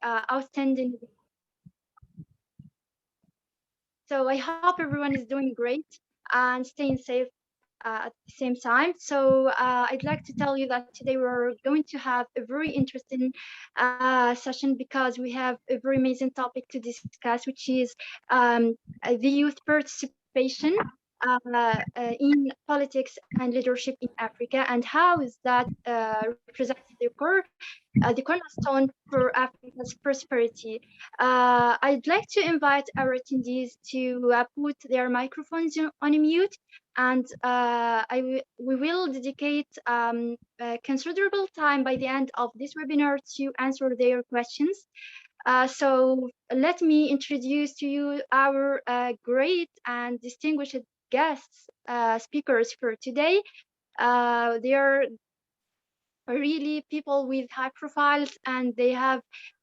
outstanding. So I hope everyone is doing great and staying safe at the same time. So I'd like to tell you that today we're going to have a very interesting session because we have a very amazing topic to discuss, which is the youth participation in politics and leadership in Africa, and how is that represented the cornerstone for Africa's prosperity. I'd like to invite our attendees to put their microphones on mute, and we will dedicate considerable time by the end of this webinar to answer their questions. So let me introduce to you our great and distinguished guests, speakers for today. They are really people with high profiles, and they have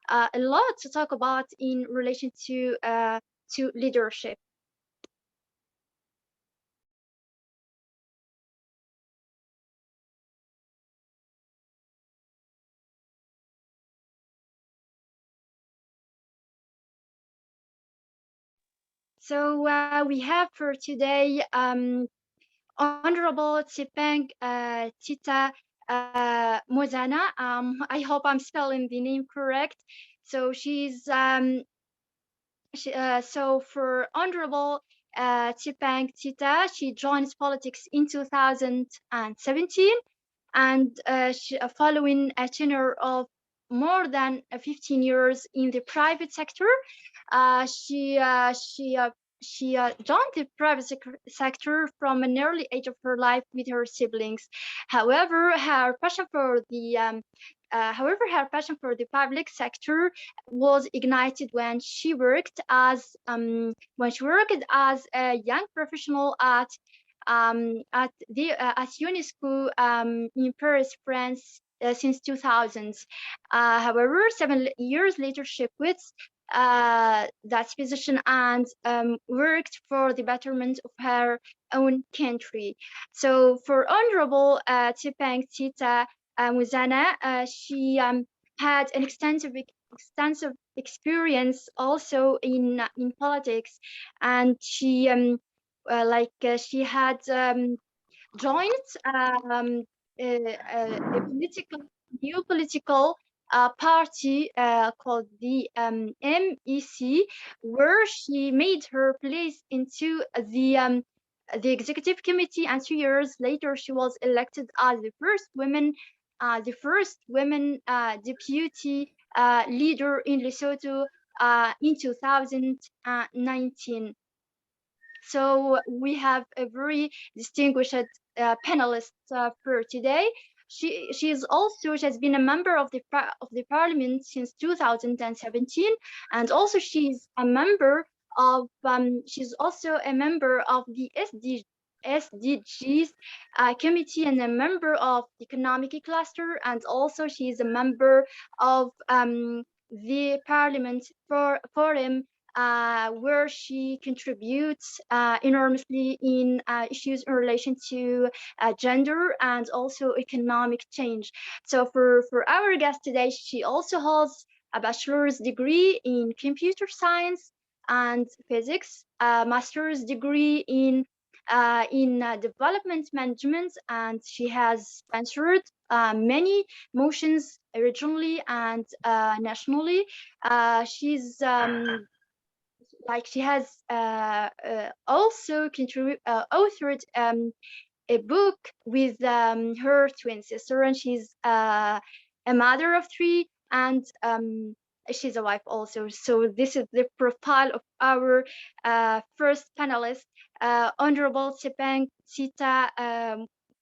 a lot to talk about in relation to leadership. So we have for today Honorable Tsipeng Tita Mosena. I hope I'm spelling the name correct. So she's so for Honorable Tsipeng Tita, she joins politics in 2017, and following a tenure of more than 15 years in the private sector, she joined the private sector from an early age of her life with her siblings. However, her passion for the public sector was ignited when she worked as a young professional at UNESCO in Paris, France, since 2000. However, 7 years later, she quit that position and worked for the betterment of her own country. So for Honorable Tsipeng Tita Mosena, she had an extensive experience also in politics, and she she had joined a new political party called the MEC, where she made her place into the executive committee, and 2 years later she was elected as the first women deputy leader in Lesotho in 2019. So we have a very distinguished panelist for today. She has been a member of the parliament since 2017, and also she's also a member of the SDGs committee and a member of the economic cluster, and also she is a member of the parliament forum, where she contributes enormously in issues in relation to gender and also economic change. So for our guest today, she also holds a bachelor's degree in computer science and physics, a master's degree in development management, and she has sponsored many motions regionally and nationally. She has also authored a book with her twin sister, and she's a mother of three, and she's a wife also. So this is the profile of our first panelist, Honorable Tsipeng Tita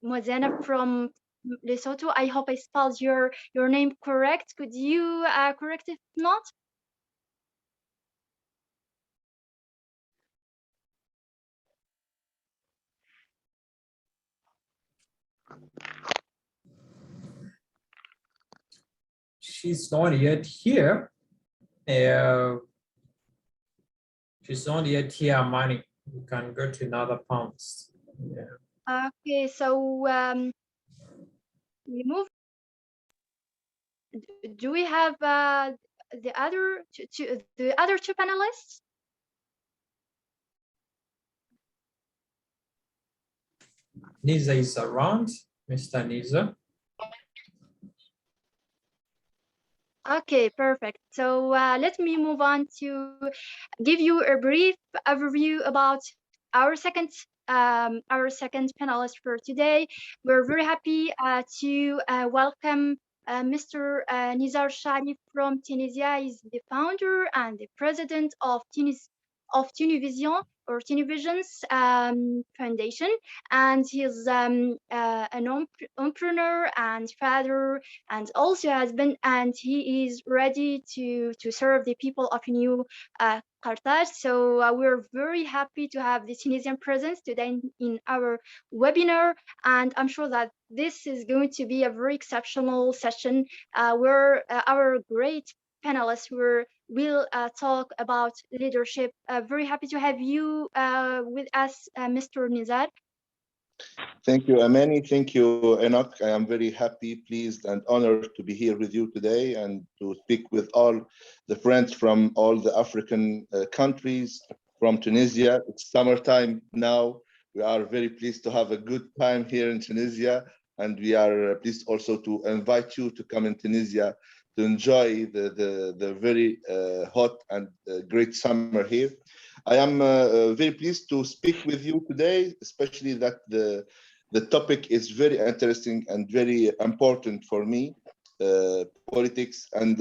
Mosena from Lesotho. I hope I spelled your name correct. Could you correct it? If not? She's not yet here. She's not yet here, Mani. We can go to another panelist. Yeah. Okay, so we move. Do we have the other two panelists? Nizar is around, Mr. Nizar. Okay, perfect. So let me move on to give you a brief overview about our second panelist for today. We're very happy to welcome Mr. Nizar Sharif from Tunisia. He's the founder and the president of Tunivision or Tunivision's foundation, and he's an entrepreneur and father and also has been, and he is ready to serve the people of new Carthage. So we're very happy to have the Tunisian presence today in our webinar, and I'm sure that this is going to be a very exceptional session where our great panelists will talk about leadership. Very happy to have you with us, Mr. Nizar. Thank you, Amani. Thank you, Enoch. I am very happy, pleased, and honored to be here with you today and to speak with all the friends from all the African countries, from Tunisia. It's summertime now. We are very pleased to have a good time here in Tunisia, and we are pleased also to invite you to come in Tunisia to enjoy the very hot and great summer here. I am very pleased to speak with you today, especially that the topic is very interesting and very important for me, politics and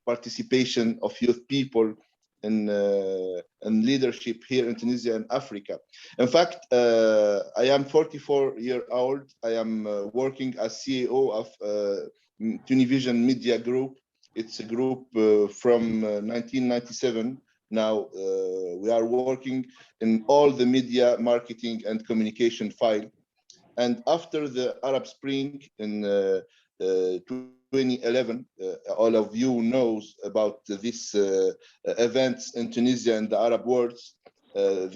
participation of youth people in leadership here in Tunisia and Africa. In fact, I am 44-year-old. I am working as CEO of Tunivision Media Group. It's a group from 1997. Now we are working in all the media, marketing, and communication file. And after the Arab Spring in 2011, all of you knows about this events in Tunisia and the Arab world.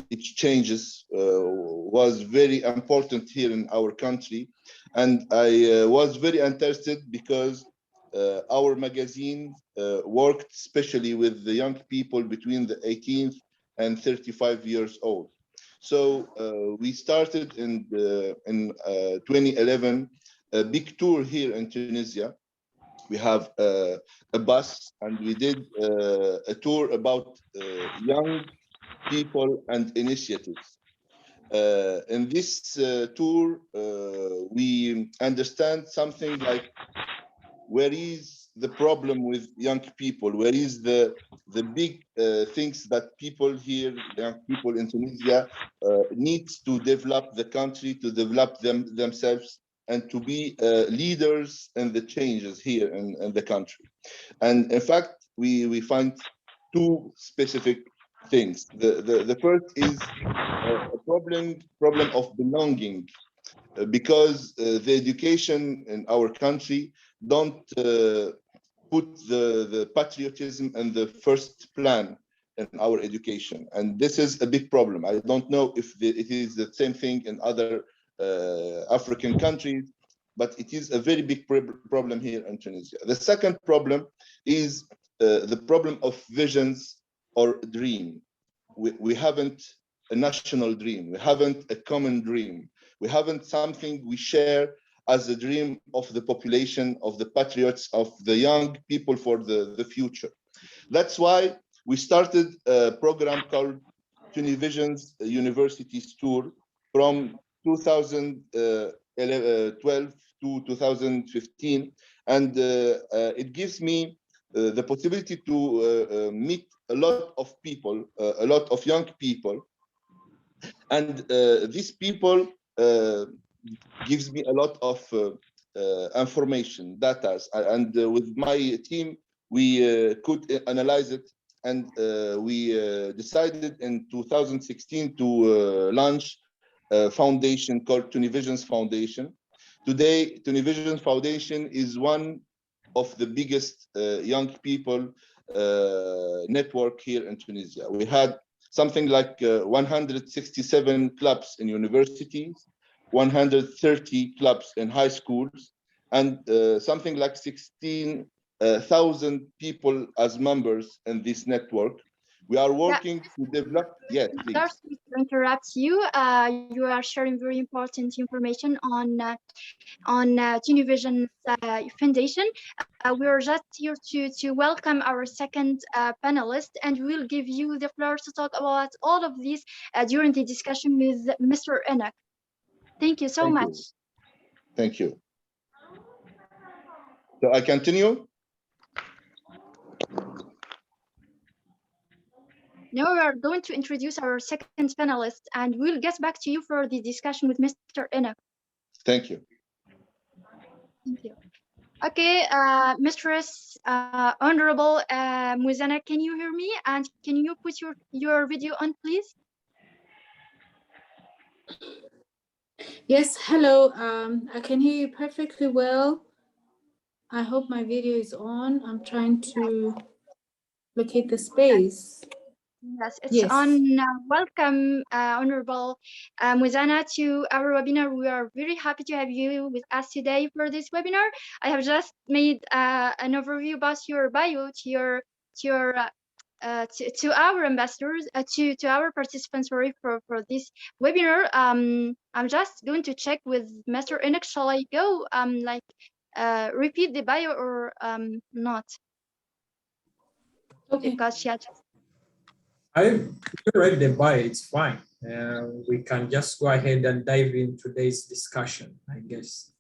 Which changes was very important here in our country. And I was very interested because our magazine worked especially with the young people between the 18th and 35 years old. So we started in 2011 a big tour here in Tunisia. We have a bus, and we did a tour about young people and initiatives. In this tour, we understand something like where is the problem with young people? Where is the big things that people here, young people in Tunisia, needs to develop the country, to develop themselves, and to be leaders in the changes here in the country. And in fact, we find two specific things. The first is a problem of belonging, because the education in our country don't put the patriotism in the first plan in our education. And this is a big problem. I don't know if it is the same thing in other African countries, but it is a very big problem here in Tunisia. The second problem is the problem of visions or dream. We haven't a national dream. We haven't a common dream. We haven't something we share as a dream of the population, of the patriots, of the young people for the future. That's why we started a program called Tunivision's Universities Tour from 2012 to 2015. And it gives me the possibility to meet a lot of people, a lot of young people. And these people gives me a lot of information, data, and with my team, we could analyze it, and we decided in 2016 to launch a foundation called Tunivision's Foundation. Today, Tunivision's Foundation is one of the biggest young people network here in Tunisia. We had something like 167 clubs in universities, 130 clubs in high schools, and something like 16 1,000 people as members in this network. We are working to develop. Yes, Sorry please. to interrupt you. You are sharing very important information on Univision's foundation. We are just here to welcome our second panelist, and we'll give you the floor to talk about all of these during the discussion with Mr. Enoch. Thank you so Thank much. you. Thank you. So I continue? Now we are going to introduce our second panelist, and we'll get back to you for the discussion with Mr. Enoch. Thank you. Thank you. Okay, Mistress Honorable Mosena, can you hear me? And can you put your video on, please? Yes, hello. I can hear you perfectly well. I hope my video is on. I'm trying to locate the space. Yes, it's Yes. on. Welcome, Honorable Mosena, to our webinar. We are very happy to have you with us today for this webinar. I have just made an overview about your bio to our ambassadors, to our participants, sorry, for this webinar. I'm just going to check with Mr. Enoch. Shall I go repeat the bio or not? Okay. Because yeah, I read the bio, it's fine. We can just go ahead and dive in today's discussion, I guess.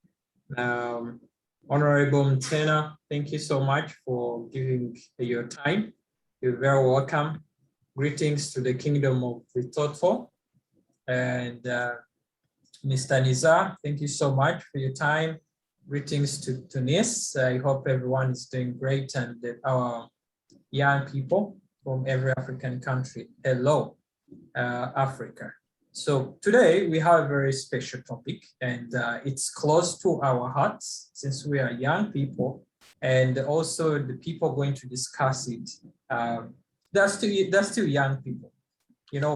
Honorable Mosena, thank you so much for giving your time. You're very welcome. Greetings to the Kingdom of Lesotho. And Mr. Nizar, thank you so much for your time. Greetings to Tunis. I hope everyone is doing great, and our young people from every African country. Hello, Africa. So today we have a very special topic, and it's close to our hearts since we are young people, and also the people going to discuss it. That's still young people. You know,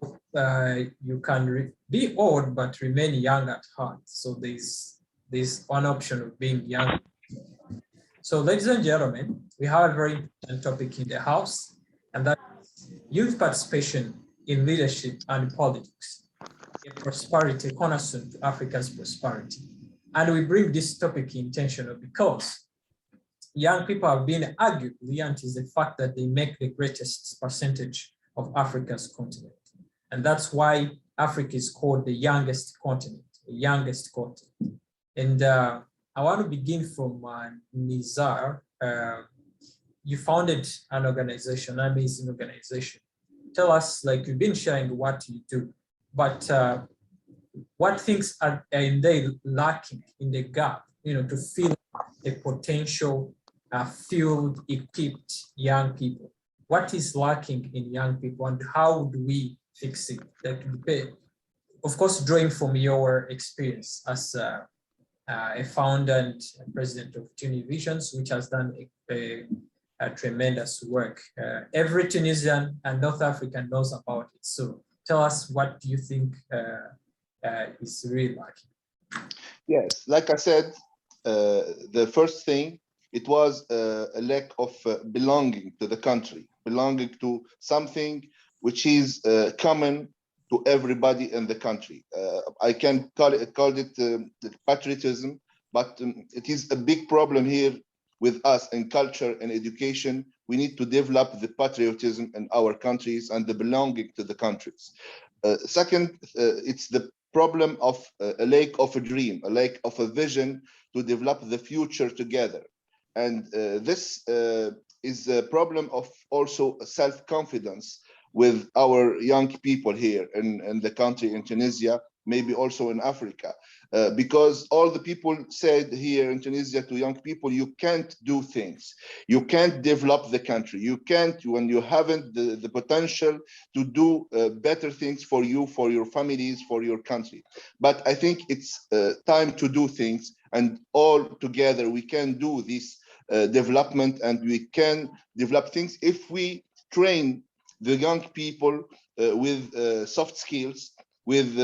you can be old but remain young at heart. So there's one option of being young. So ladies and gentlemen, we have a very important topic in the house, and that is youth participation in leadership and politics, a prosperity cornerstone to Africa's prosperity. And we bring this topic intentional because young people have been argued brilliant is the fact that they make the greatest percentage of Africa's continent. And that's why Africa is called the youngest continent, And I want to begin from Nizar. You founded an organization, an amazing organization. Tell us, like, you've been sharing what you do, but what things are in there lacking in the gap, to fill a potential field equipped young people? What is lacking in young people, and how do we fix it? That would be, of course, drawing from your experience as a founder and president of Univisions, which has done a tremendous work. Every Tunisian and North African knows about it. So tell us, what do you think is really lacking? Yes, like I said, the first thing, it was a lack of belonging to the country, belonging to something which is common to everybody in the country. I can call it patriotism, but it is a big problem here with us in culture and education. We need to develop the patriotism in our countries and the belonging to the countries. Second, it's the problem of a lack of a dream, a lack of a vision to develop the future together. And this is a problem of also self-confidence with our young people here in the country, in Tunisia, maybe also in Africa, because all the people said here in Tunisia to young people, you can't do things. You can't develop the country. You can't, when you haven't the potential to do better things for you, for your families, for your country. But I think it's time to do things, and all together we can do this development, and we can develop things if we train the young people with soft skills, with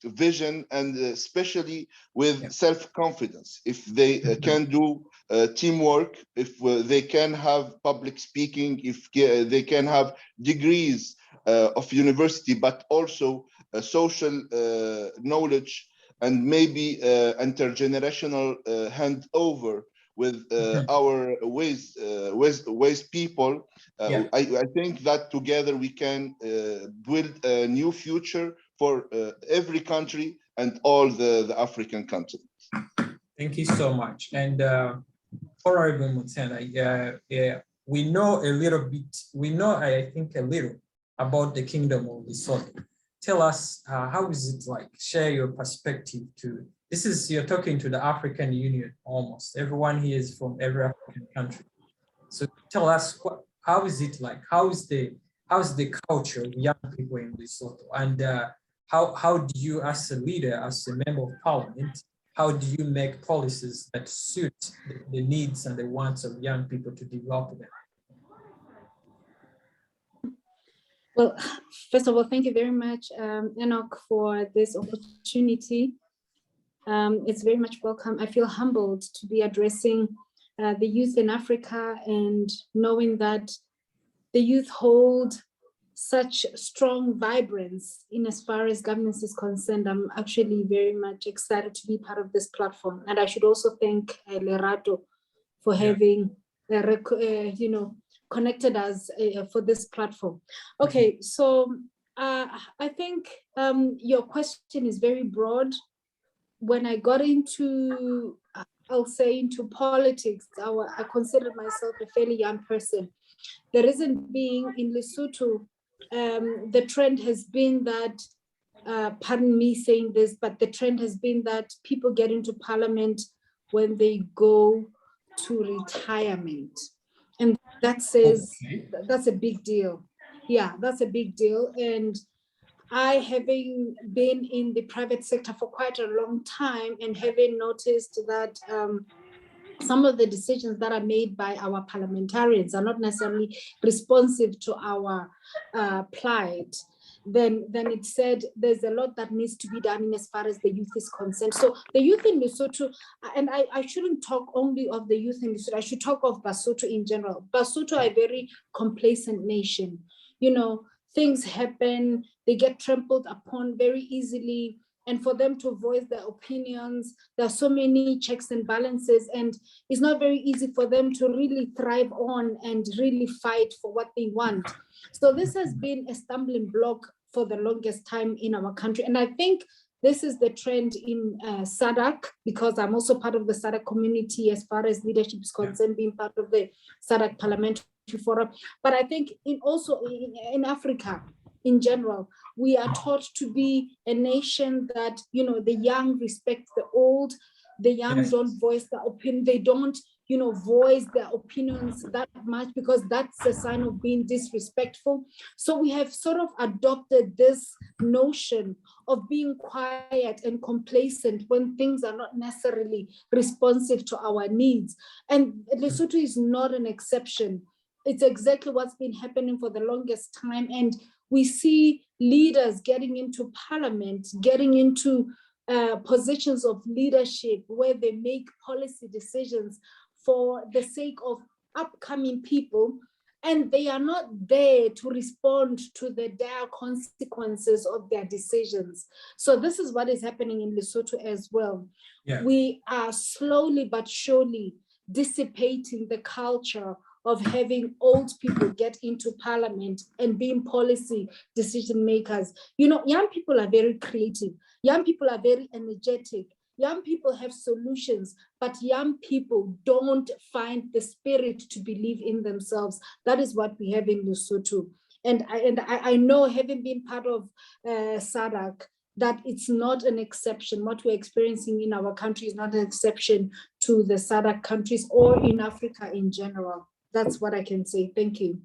vision, and especially with self-confidence. If they can do teamwork, if they can have public speaking, if they can have degrees of university, but also social knowledge, and maybe intergenerational handover with our ways people. I think that together we can build a new future for every country and all the African continent. Thank you so much. And Honorable Mosena, we know a little bit, I think a little about the Kingdom of Lesotho. Tell us, how is it like? Share your perspective to, you're talking to the African Union almost. Everyone here is from every African country. So tell us, how is it like? How's the culture of young people in Lesotho? And how do you, as a leader, as a member of parliament, how do you make policies that suit the needs and the wants of young people to develop them? Well, first of all, thank you very much, Enoch, for this opportunity. It's very much welcome. I feel humbled to be addressing the youth in Africa, and knowing that the youth hold such strong vibrance in as far as governance is concerned. I'm actually very much excited to be part of this platform. And I should also thank Lerato for having, connected us for this platform. Okay, so I think your question is very broad. When I got into, I'll say, into politics, I considered myself a fairly young person. The reason being, in Lesotho, the trend has been that, pardon me saying this, but the trend has been that people get into parliament when they go to retirement. And that says, that's a big deal. Yeah, that's a big deal. And I, having been in the private sector for quite a long time, and having noticed that some of the decisions that are made by our parliamentarians are not necessarily responsive to our plight, then it said there's a lot that needs to be done in as far as the youth is concerned. So the youth in Lesotho, and I shouldn't talk only of the youth in Lesotho, I should talk of Basotho in general. Basotho are a very complacent nation. You know, things happen, they get trampled upon very easily. And for them to voice their opinions, there are so many checks and balances, and it's not very easy for them to really thrive on and really fight for what they want. So this has been a stumbling block for the longest time in our country. And I think this is the trend in SADC, because I'm also part of the SADC community as far as leadership is concerned, being part of the SADC Parliamentary Forum. But I think also in Africa, in general, we are taught to be a nation that, you know, the young respect the old, the young don't voice their opinion, they don't, you know, voice their opinions that much, because that's a sign of being disrespectful. So we have sort of adopted this notion of being quiet and complacent when things are not necessarily responsive to our needs. And Lesotho is not an exception. It's exactly what's been happening for the longest time. And we see leaders getting into parliament, getting into positions of leadership where they make policy decisions for the sake of upcoming people, and they are not there to respond to the dire consequences of their decisions. So this is what is happening in Lesotho as well. Yeah. We are slowly but surely dissipating the culture of having old people get into parliament and being policy decision makers. You know, young people are very creative. Young people are very energetic. Young people have solutions, but young people don't find the spirit to believe in themselves. That is what we have in Lesotho. And I know, having been part of SADC, that it's not an exception. What we're experiencing in our country is not an exception to the SADC countries or in Africa in general. That's what I can say. Thank you.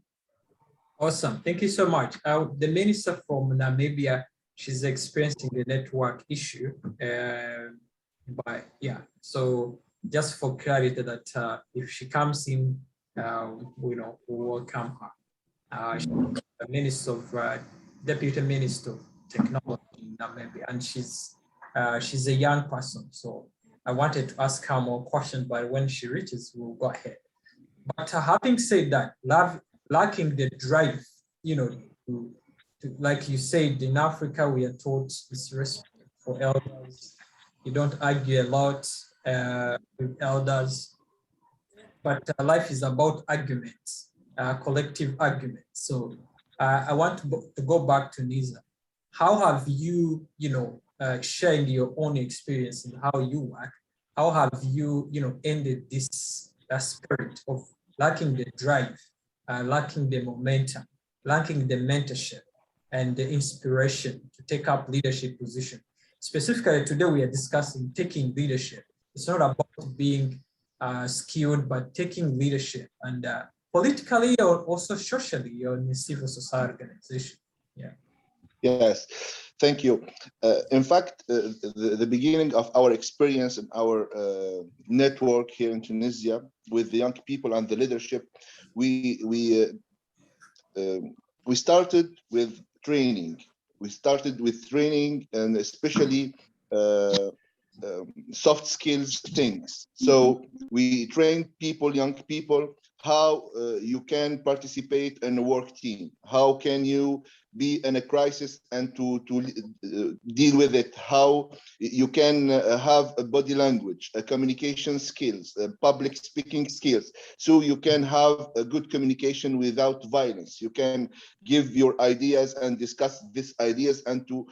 Awesome. Thank you so much. The minister from Namibia, she's experiencing the network issue. But yeah, so just for clarity that if she comes in, we welcome her. She's the Minister of Deputy Minister of technology in Namibia, and she's a young person. So I wanted to ask her more questions, but when she reaches, we'll go ahead. But having said that, lacking the drive, like you said, in Africa, we are taught this respect for elders. You don't argue a lot with elders, but life is about arguments, collective arguments. So I want to go back to Nizar. How have you, sharing your own experience and how you work? How have you, ended this spirit of lacking the drive, lacking the momentum, lacking the mentorship and the inspiration to take up leadership position? Specifically today, we are discussing taking leadership. It's not about being skilled, but taking leadership and politically or also socially or in a civil society organization. Yeah. Yes, thank you. In fact, the beginning of our experience and our network here in Tunisia with the young people and the leadership, we started with training. We started with training and especially soft skills things. So we train people, young people, how you can participate in a work team. How can you be in a crisis and to deal with it? How you can have a body language, a communication skills, public speaking skills. So you can have a good communication without violence. You can give your ideas and discuss these ideas and to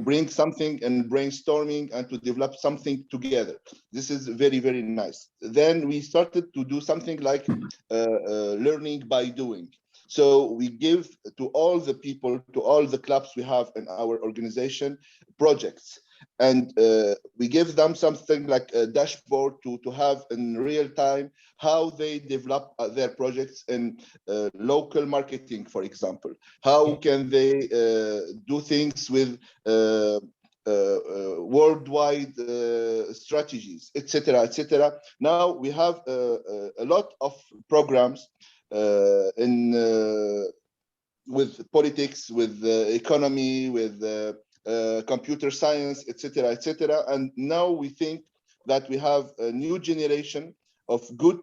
bring something and brainstorming and to develop something together. This is very, very nice. Then we started to do something like learning by doing. So we give to all the people, to all the clubs we have in our organization, projects. And we give them something like a dashboard to have in real time how they develop their projects in local marketing, for example. How can they do things with worldwide strategies, etc., etc. Now we have a lot of programs with politics, with economy, with computer science, etc., etc. And now we think that we have a new generation of good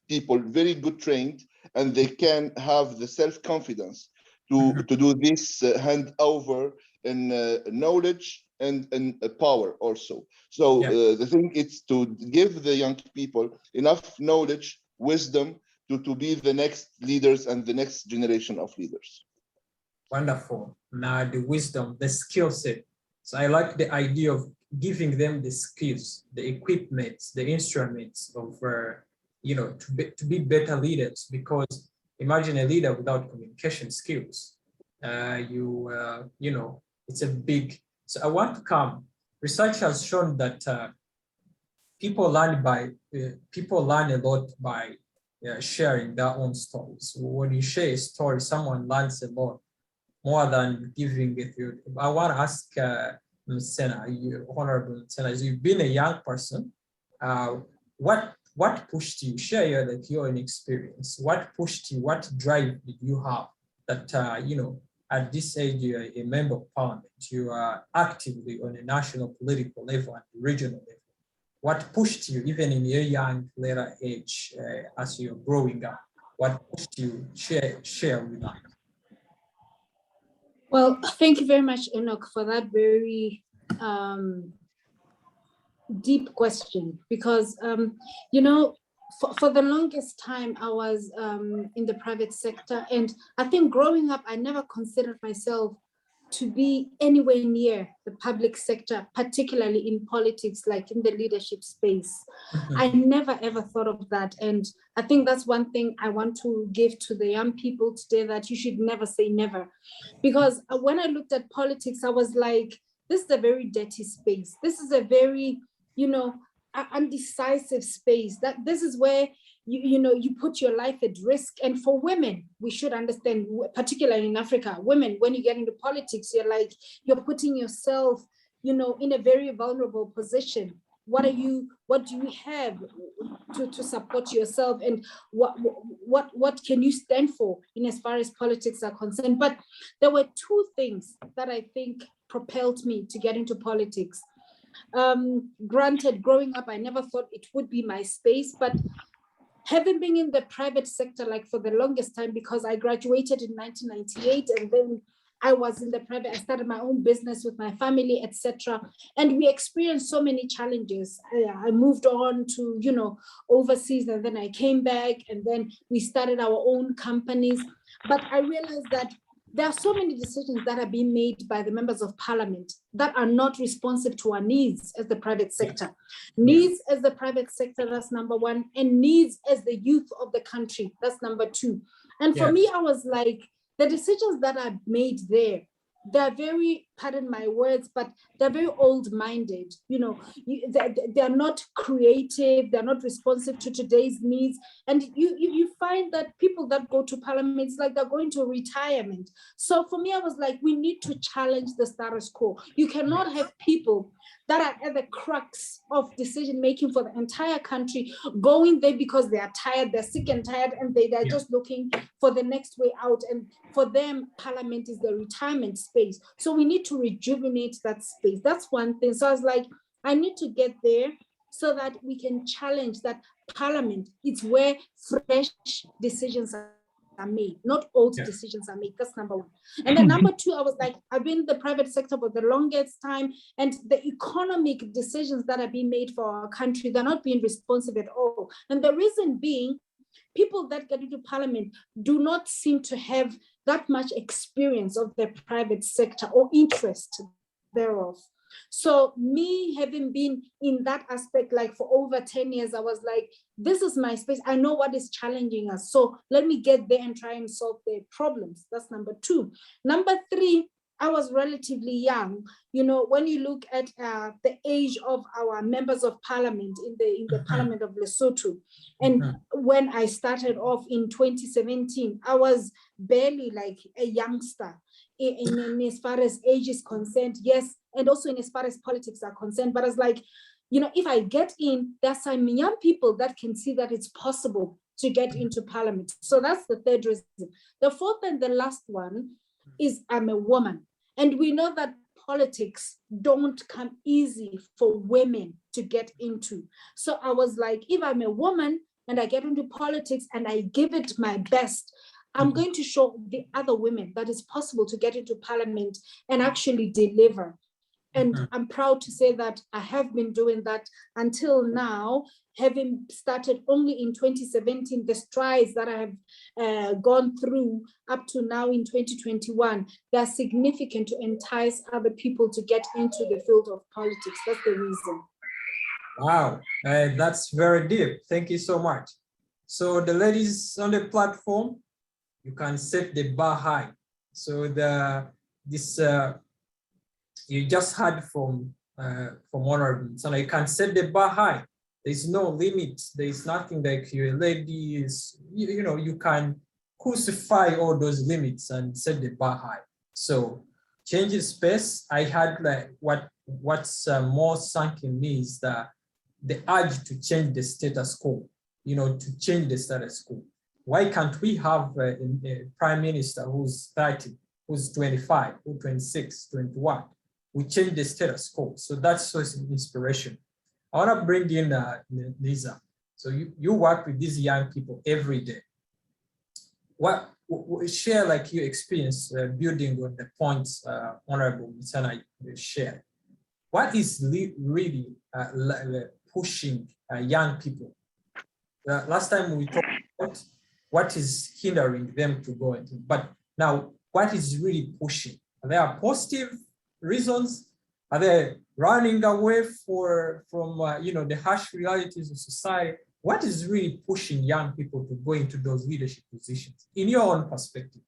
people, very good trained, and they can have the self-confidence to do this handover in knowledge and power also. So the thing is to give the young people enough knowledge, wisdom to be the next leaders and the next generation of leaders. Wonderful. Now the wisdom, the skill set. So I like the idea of giving them the skills, the equipments, the instruments of, to be better leaders. Because imagine a leader without communication skills. It's a big. So I want to come. Research has shown that people learn a lot by sharing their own stories. When you share a story, someone learns a lot more than giving it. I want to ask Mosena, Honorable Mosena, as you've been a young person, what pushed you? Share your own experience. What pushed you? What drive did you have that at this age you're a member of parliament, you are actively on a national political level and regional level? What pushed you, even in your young later age, as you're growing up? What pushed you? Share with us. Well, thank you very much, Enoch, for that very deep question, because, for the longest time, I was in the private sector. And I think growing up, I never considered myself to be anywhere near the public sector, particularly in politics, like in the leadership space. I never ever thought of that. And I think that's one thing I want to give to the young people today, that you should never say never. Because when I looked at politics, I was like, this is a very dirty space. This is a very, undecisive space. That this is where you put your life at risk. And for women, we should understand, particularly in Africa, women, when you get into politics, you're putting yourself, in a very vulnerable position. what do you have to support yourself, and what can you stand for in as far as politics are concerned. But there were two things that I think propelled me to get into politics. Granted, growing up, I never thought it would be my space, but having been in the private sector like for the longest time, because I graduated in 1998 and then I was in the private, I started my own business with my family, etc. And we experienced so many challenges. I moved on to, overseas, and then I came back, and then we started our own companies. But I realized that there are so many decisions that are being made by the members of parliament that are not responsive to our needs as the private sector. Needs as the private sector, that's number one, and needs as the youth of the country, that's number two. And for me, I was like, the decisions that are made there, they're very, pardon my words, but they're very old-minded. They're not creative, they're not responsive to today's needs. And you find that people that go to parliament, it's like they're going to retirement. So for me, I was like, we need to challenge the status quo. You cannot have people that are at the crux of decision-making for the entire country going there because they are tired, they're sick and tired, and they're just looking for the next way out. And for them, parliament is the retirement space. So we need to rejuvenate that space. That's one thing. So I was like, I need to get there so that we can challenge that parliament. It's where fresh decisions are made, not old decisions are made. That's number one. And then number two, I was like, I've been in the private sector for the longest time, and the economic decisions that are being made for our country, they're not being responsive at all. And the reason being, people that get into parliament do not seem to have that much experience of the private sector or interest thereof. So me having been in that aspect, like for over 10 years, I was like, this is my space. I know what is challenging us. So let me get there and try and solve their problems. That's number two. Number three, I was relatively young. When you look at the age of our members of parliament in the Parliament of Lesotho, and when I started off in 2017, I was barely like a youngster in as far as age is concerned, yes, and also in as far as politics are concerned. But I was like, if I get in, there's some young people that can see that it's possible to get into parliament. So that's the third reason. The fourth and the last one is I'm a woman. And we know that politics don't come easy for women to get into. So I was like, if I'm a woman and I get into politics and I give it my best, I'm going to show the other women that it's possible to get into parliament and actually deliver. And I'm proud to say that I have been doing that until now, having started only in 2017, the strides that I have gone through up to now in 2021, they're significant to entice other people to get into the field of politics. That's the reason. Wow, that's very deep. Thank you so much. So the ladies on the platform, you can set the bar high. So you just heard from Honorable, so you can set the bar high. There's no limit. There's nothing like your lady is, you can crucify all those limits and set the bar high. So change the space. I had like what's more sunk in me is the urge to change the status quo, to change the status quo. Why can't we have a prime minister who's 30, who's 25, who's 26, 21? We change the status quo. So that's source of inspiration. I want to bring in Nizar. So you work with these young people every day. Share like your experience building on the points Honorable Mosena shared. What is really pushing young people? Last time we talked about what is hindering them to go into, but now what is really pushing? Are there positive reasons? Are they running away from the harsh realities of society? What is really pushing young people to go into those leadership positions in your own perspective?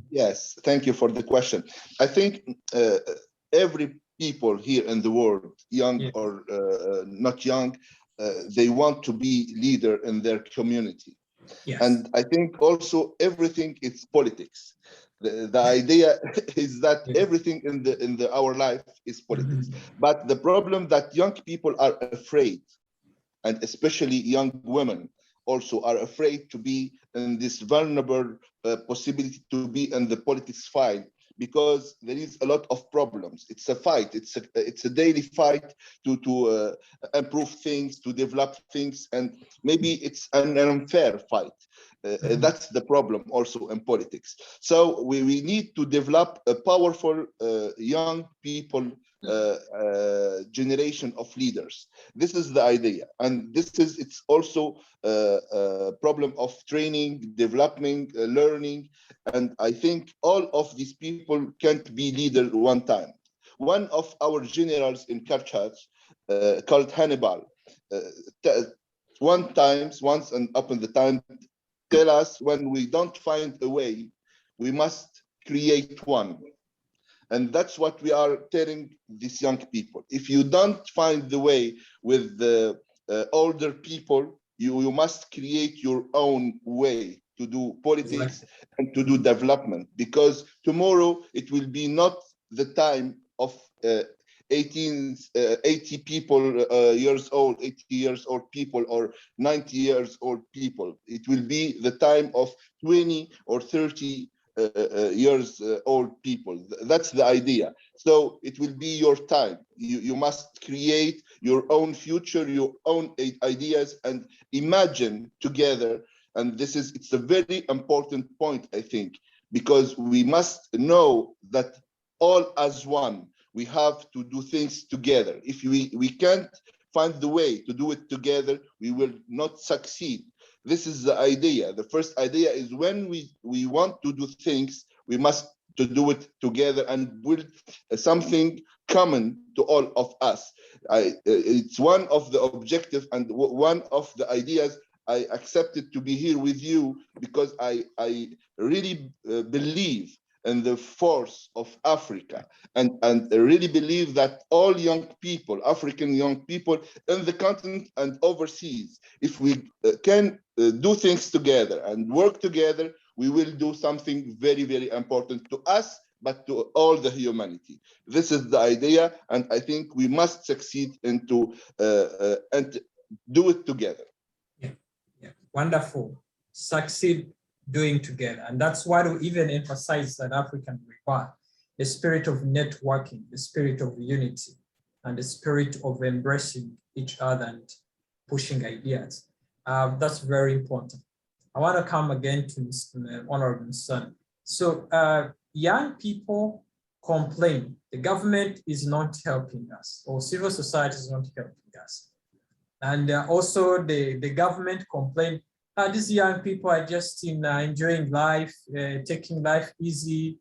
Yes, thank you for the question. I think every people here in the world, young or not young, they want to be leader in their community. Yes. And I think also everything is politics. The idea is that everything in our life is politics. But the problem that young people are afraid, and especially young women also are afraid to be in this vulnerable possibility to be in the politics fight, because there is a lot of problems. It's a fight. It's a daily fight to improve things, to develop things, and maybe it's an unfair fight. That's the problem also in politics. So we need to develop a powerful young people generation of leaders. This is the idea, and it's also a problem of training, developing, learning, and I think all of these people can't be leader one time. One of our generals in Karchach, called Hannibal, once and up in the time, tell us, when we don't find a way, we must create one. And that's what we are telling these young people. If you don't find the way with the older people, you must create your own way to do politics and to do development, because tomorrow it will be not the time of 80 people years old, 80 years old people, or 90 years old people. It will be the time of 20 or 30 years old people. That's the idea. So it will be your time. You must create your own future, your own ideas, and imagine together. And it's a very important point, I think, because we must know that all as one, we have to do things together. If we can't find the way to do it together, we will not succeed. This is the idea. The first idea is, when we want to do things, we must to do it together and build something common to all of us. It's one of the objectives and one of the ideas I accepted to be here with you, because I really believe in the force of Africa, and really believe that all young people, African young people in the continent and overseas, if we can do things together and work together, we will do something very, very important to us, but to all the humanity. This is the idea, and I think we must succeed into and do it together. Yeah, wonderful. Succeed doing together. And that's why we even emphasize that African require the spirit of networking, the spirit of unity, and the spirit of embracing each other and pushing ideas. That's very important. I want to come again to Mr. Honorable Son. So young people complain the government is not helping us, or civil society is not helping us. And also the government complain, these young people are just enjoying life, taking life easy.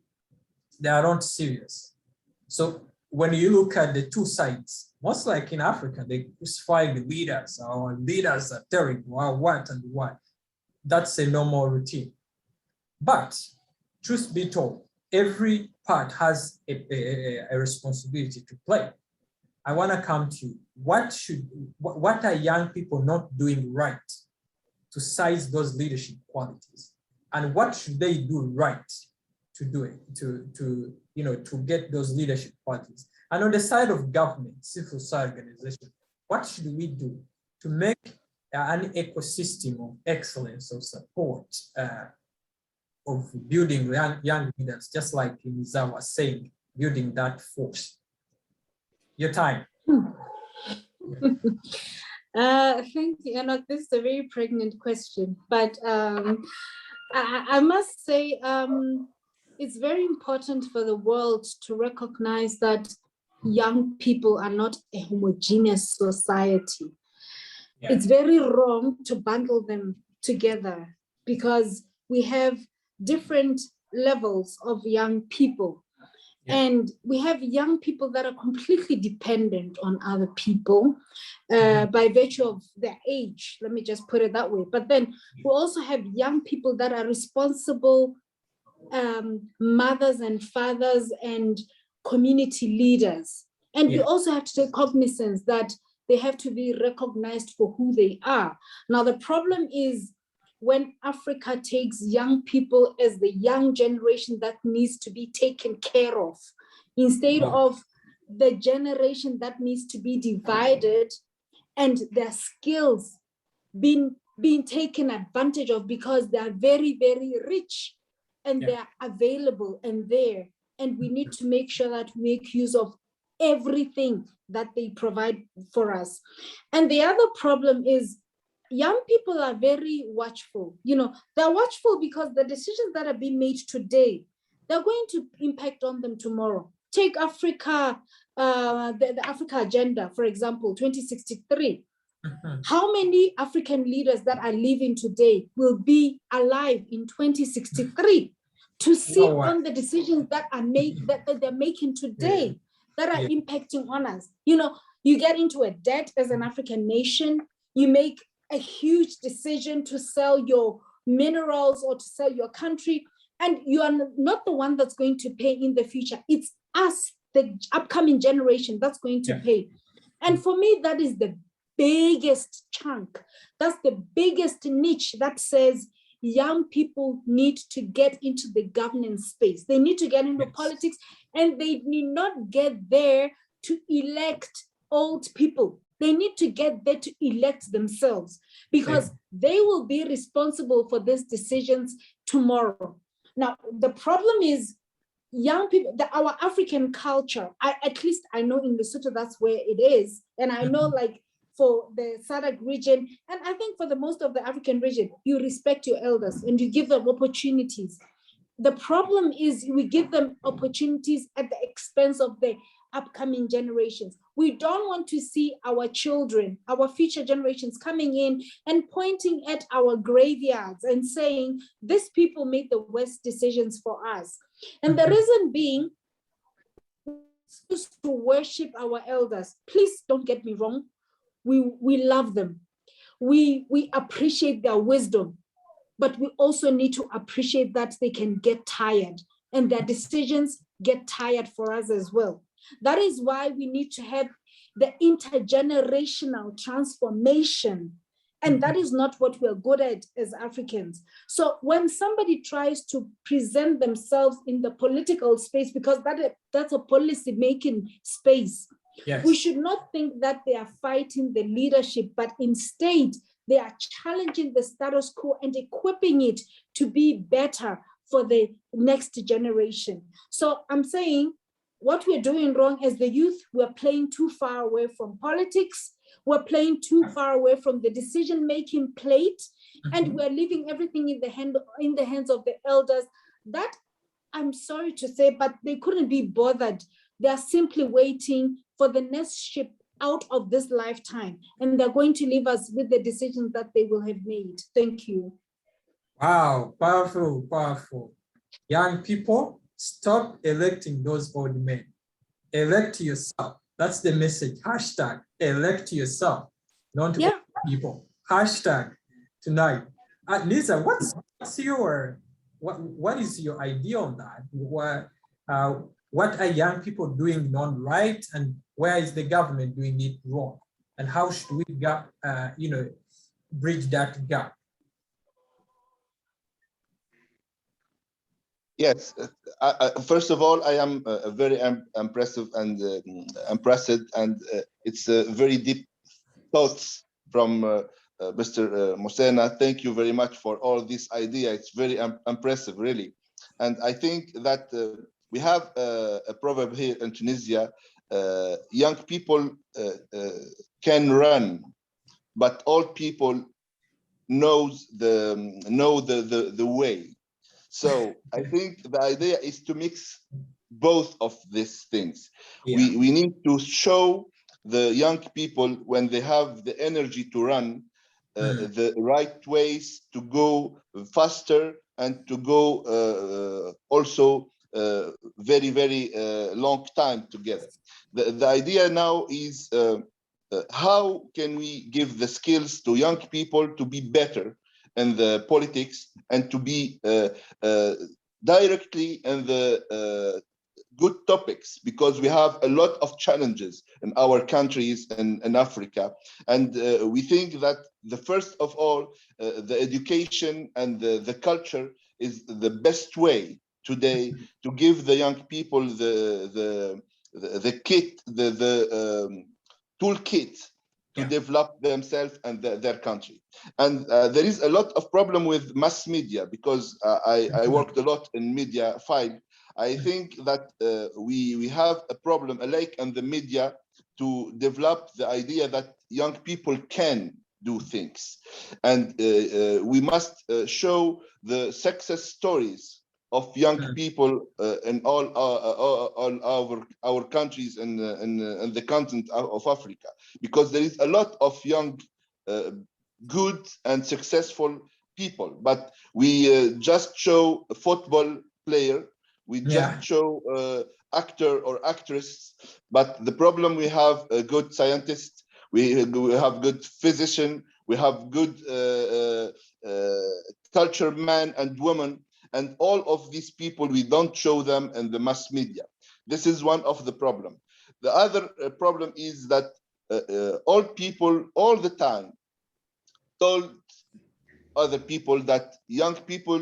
They are not serious. So when you look at the two sides, most like in Africa, they crucify the leaders. Our leaders are telling what and why. That's a normal routine. But truth be told, every part has a responsibility to play. I want to come to what are young people not doing right to seize those leadership qualities, and what should they do right to do it, to get those leadership qualities? And on the side of government, civil society organization, what should we do to make an ecosystem of excellence, of support, of building young leaders, just like Nizar was saying, building that force? Your time. I think, this is a very pregnant question, but I must say it's very important for the world to recognize that young people are not a homogeneous society. Yeah. It's very wrong to bundle them together, because we have different levels of young people. And we have young people that are completely dependent on other people by virtue of their age. Let me just put it that way. But then we also have young people that are responsible mothers and fathers and community leaders. And we also have to take cognizance that they have to be recognized for who they are. Now, the problem is when Africa takes young people as the young generation that needs to be taken care of, instead of the generation that needs to be divided and their skills being taken advantage of because they are very, very rich and they are available and there. And we need to make sure that we make use of everything that they provide for us. And the other problem is young people are very watchful. You know, they're watchful because the decisions that are being made today, they're going to impact on them tomorrow. Take Africa, the Africa Agenda, for example, 2063. How many African leaders that are living today will be alive in 2063 to sit on the decisions that are made, that they're making today, that are impacting on us? You know, you get into a debt as an African nation, you make a huge decision to sell your minerals or to sell your country, and you are not the one that's going to pay in the future. It's us, the upcoming generation, that's going to pay. And for me, that is the biggest chunk. That's the biggest niche that says young people need to get into the governance space. They need to get into politics, and they need not get there to elect old people. They need to get there to elect themselves, because they will be responsible for these decisions tomorrow. Now, the problem is young people, our African culture, at least I know in Lesotho, that's where it is. And I know like for the SADC region, and I think for the most of the African region, you respect your elders and you give them opportunities. The problem is we give them opportunities at the expense of the upcoming generations. We don't want to see our children, our future generations coming in and pointing at our graveyards and saying, these people made the worst decisions for us. And the reason being, to worship our elders. Please don't get me wrong. We love them. We appreciate their wisdom, but we also need to appreciate that they can get tired and their decisions get tired for us as well. That is why we need to have the intergenerational transformation. And that is not what we're good at as Africans. So when somebody tries to present themselves in the political space, because that's a policy making space, we should not think that they are fighting the leadership, but instead they are challenging the status quo and equipping it to be better for the next generation. So I'm saying what we're doing wrong as the youth, we're playing too far away from politics. We're playing too far away from the decision-making plate, and we're leaving everything in the hands of the elders. That, I'm sorry to say, but they couldn't be bothered. They are simply waiting for the next ship out of this lifetime, and they're going to leave us with the decisions that they will have made. Thank you. Wow, powerful, powerful. Young people, stop electing those old men. Elect yourself. That's the message. Hashtag elect yourself, not people. Hashtag tonight. Nizar, what is your idea on that? What are young people doing non right, and where is the government doing it wrong? And how should we bridge that gap? Yes, first of all, I am very impressed, and it's very deep thoughts from Mr. Mosena. Thank you very much for all this idea. It's very impressive, really. And I think that we have a proverb here in Tunisia: young people can run, but old people know the way. So I think the idea is to mix both of these things. We need to show the young people, when they have the energy to run, the right ways to go faster and to go also very, very long time together. The idea now is how can we give the skills to young people to be better in the politics and to be directly in the good topics, because we have a lot of challenges in our countries in Africa. And we think that the first of all, the education and the culture is the best way today to give the young people the kit, the toolkit to develop themselves and their country. And there is a lot of problem with mass media, because I worked a lot in media field. I think that we have a problem, a lack in the media to develop the idea that young people can do things. And we must show the success stories of young people in all our countries and the continent of Africa, because there is a lot of young, good and successful people, but we just show a football player, we just show actor or actress, but the problem, we have a good scientist, we have good physician, we have good culture man and woman, and all of these people, we don't show them in the mass media. This is one of the problem. The other problem is that all people all the time told other people that young people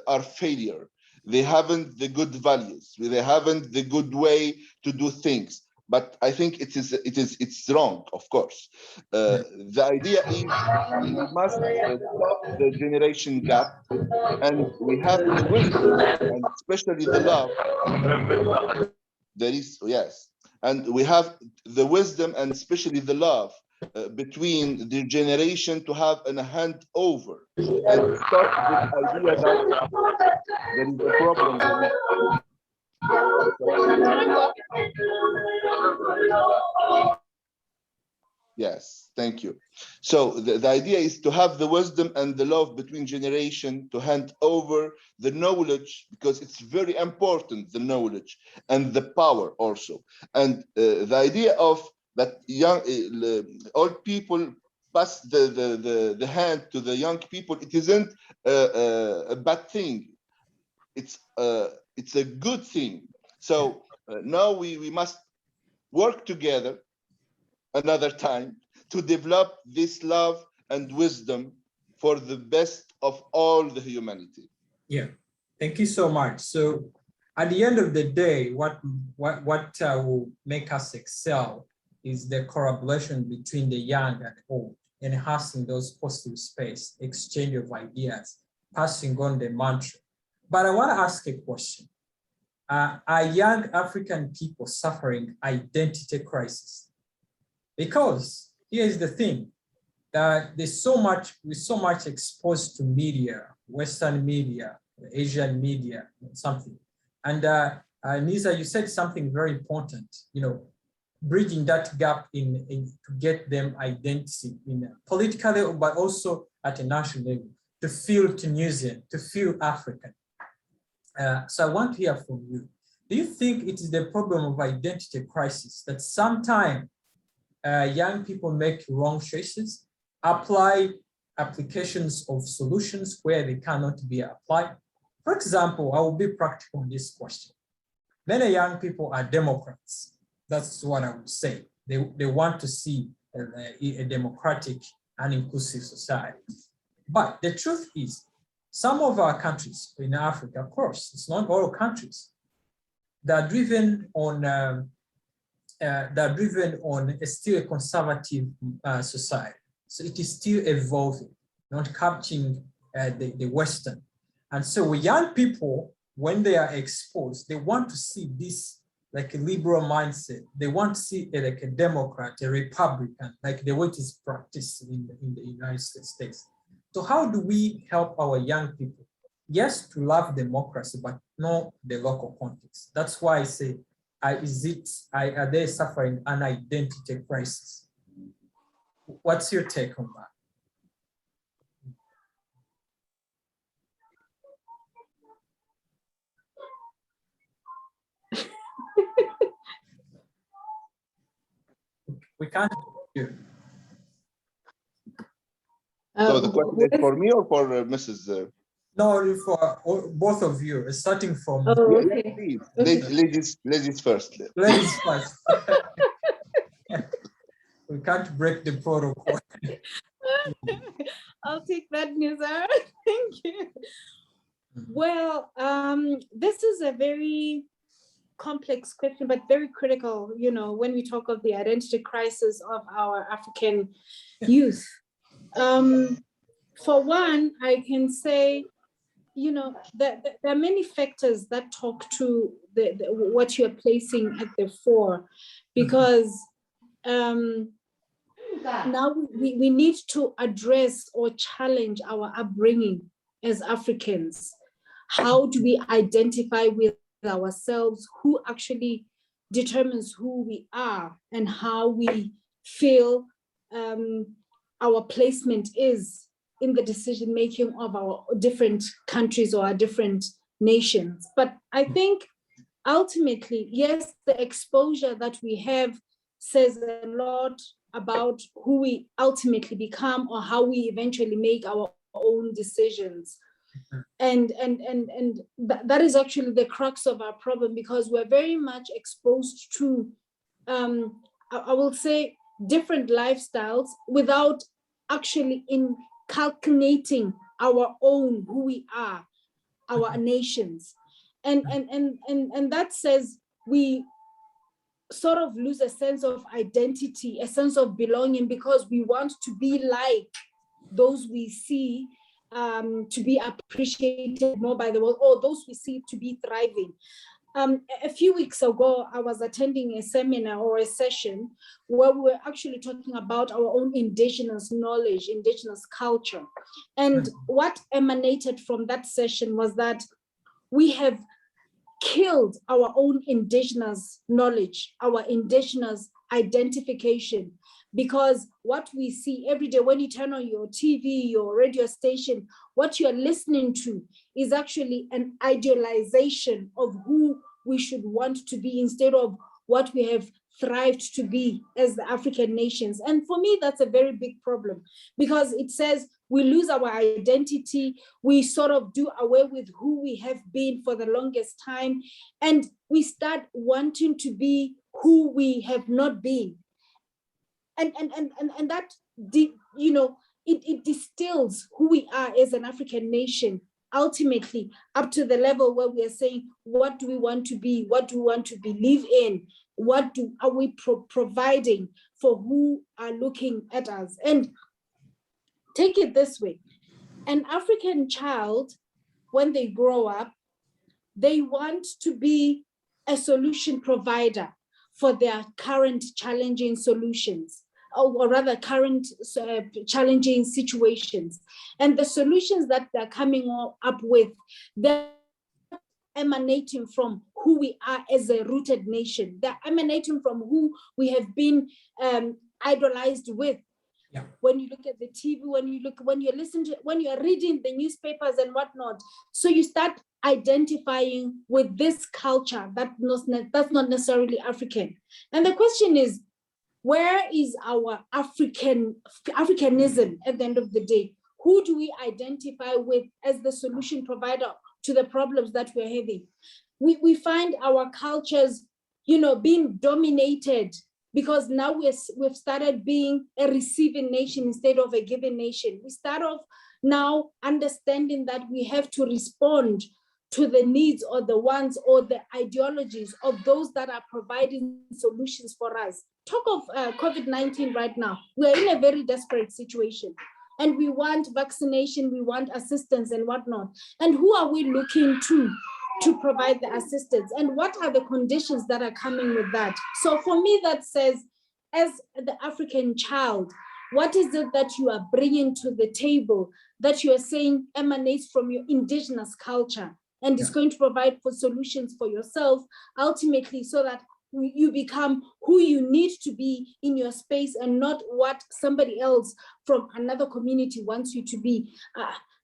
are failure. They haven't the good values. They haven't the good way to do things. But I think it's wrong, of course. The idea is we must stop the generation gap, and we have the wisdom and especially the love. There is, yes, and we have the wisdom and especially the love between the generation to have a handover and stop this idea that there is a problem. Yes, thank you. So the idea is to have the wisdom and the love between generation, to hand over the knowledge, because it's very important, the knowledge and the power also. And the idea of that young old people pass the hand to the young people, it isn't a bad thing. It's a good thing. So now we must work together another time to develop this love and wisdom for the best of all the humanity. Yeah, thank you so much. So at the end of the day, what will make us excel is the collaboration between the young and the old, enhancing those positive space, exchange of ideas, passing on the mantra. But I want to ask a question. Are young African people suffering identity crisis? Because here's the thing, that we're so much exposed to media, Western media, Asian media, something. And Nizar, you said something very important, bridging that gap in to get them identity in politically, but also at a national level, to feel Tunisian, to feel African. So I want to hear from you. Do you think it is the problem of identity crisis that sometimes young people make wrong choices, apply applications of solutions where they cannot be applied? For example, I will be practical on this question. Many young people are Democrats. That's what I would say. They want to see a democratic and inclusive society. But the truth is, some of our countries in Africa, of course, it's not all countries, they're driven on still a conservative society. So it is still evolving, not capturing the Western. And so young people, when they are exposed, they want to see this like a liberal mindset. They want to see it like a Democrat, a Republican, like the way it is practiced in the United States. So how do we help our young people? Yes, to love democracy, but not the local context. That's why I say, are they suffering an identity crisis? What's your take on that? We can't hear. So the question is for me or for Mrs. No, for both of you, starting from Oh, Yeah, okay. please. Okay. Ladies first. ladies first. We can't break the protocol. I'll take that, Nizar. Thank you. Well, this is a very complex question, but very critical, you know, when we talk of the identity crisis of our African youth. For one, I can say, you know, that there are many factors that talk to what you're placing at the fore, because now we need to address or challenge our upbringing as Africans. How do we identify with ourselves? Who actually determines who we are and how we feel our placement is in the decision making of our different countries or our different nations? But I think ultimately, yes, the exposure that we have says a lot about who we ultimately become or how we eventually make our own decisions. And that is actually the crux of our problem, because we're very much exposed to, I will say, different lifestyles without actually inculcating our own, who we are, our nations. And that says we sort of lose a sense of identity, a sense of belonging, because we want to be like those we see to be appreciated more by the world, or those we see to be thriving. A few weeks ago, I was attending a seminar or a session where we were actually talking about our own indigenous knowledge, indigenous culture. And what emanated from that session was that we have killed our own indigenous knowledge, our indigenous identification, because what we see every day when you turn on your TV, your radio station, what you're listening to is actually an idealization of who we should want to be instead of what we have thrived to be as the African nations. And for me, that's a very big problem, because it says we lose our identity, we sort of do away with who we have been for the longest time, and we start wanting to be who we have not been. And that, you know, it distills who we are as an African nation, ultimately up to the level where we are saying, what do we want to be? What do we want to believe in? What are we providing for who are looking at us? And take it this way, an African child, when they grow up, they want to be a solution provider for their current challenging solutions, or rather current challenging situations. And the solutions that they're coming up with, they're emanating from who we are as a rooted nation. They're emanating from who we have been idolized with. Yeah. When you look at the TV, when you're listening to, when you're reading the newspapers and whatnot, so you start identifying with this culture that's not necessarily African. And the question is, where is our Africanism at the end of the day? Who do we identify with as the solution provider to the problems that we're having? We find our cultures, you know, being dominated, because now we've started being a receiving nation instead of a giving nation. We start off now understanding that we have to respond to the needs or the wants or the ideologies of those that are providing solutions for us. Talk of COVID-19 right now. We're in a very desperate situation, and we want vaccination, we want assistance and whatnot. And who are we looking to provide the assistance? And what are the conditions that are coming with that? So for me, that says, as the African child, what is it that you are bringing to the table that you are saying emanates from your indigenous culture and is going to provide for solutions for yourself, ultimately, so that you become who you need to be in your space and not what somebody else from another community wants you to be.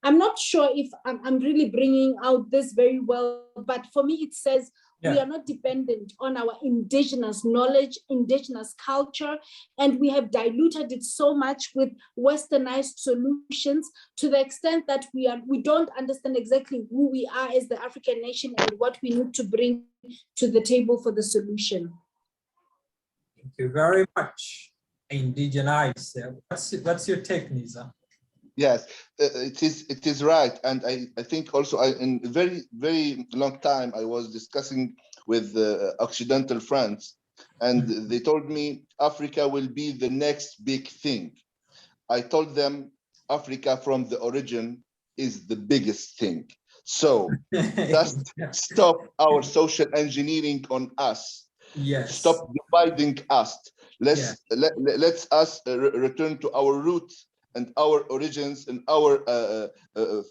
I'm not sure if I'm really bringing out this very well, but for me, it says We are not dependent on our indigenous knowledge, indigenous culture, and we have diluted it so much with westernized solutions to the extent that we don't understand exactly who we are as the African nation and what we need to bring to the table for the solution. Thank you very much. Indigenize. What's your take, Nizar? Yes, it is right, and I think also in a very long time I was discussing with Occidental friends, and they told me Africa will be the next big thing. I told them Africa from the origin is the biggest thing. So just stop our social engineering on us. Yes. Stop dividing us. Let's us return to our roots and our origins and our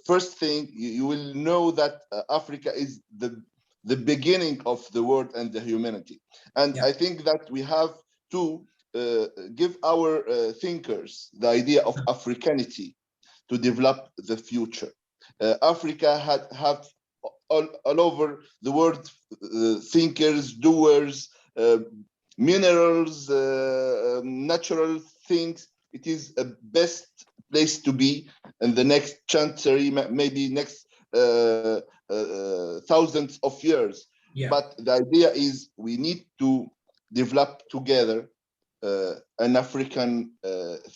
first thing. You will know that Africa is the beginning of the world and the humanity. And I think that we have to give our thinkers the idea of Africanity to develop the future. Africa have all over the world thinkers, doers, minerals, natural things. It is a best place to be in the next century, maybe next thousands of years. But the idea is we need to develop together an African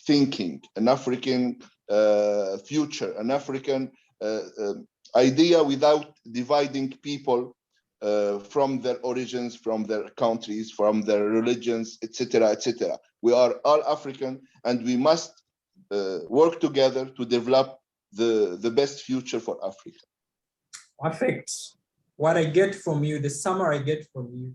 thinking, an African future, an African idea without dividing people from their origins, from their countries, from their religions, etc., etc. We are all African, and we must work together to develop the best future for Africa. Perfect. What I get from you, the summary I get from you,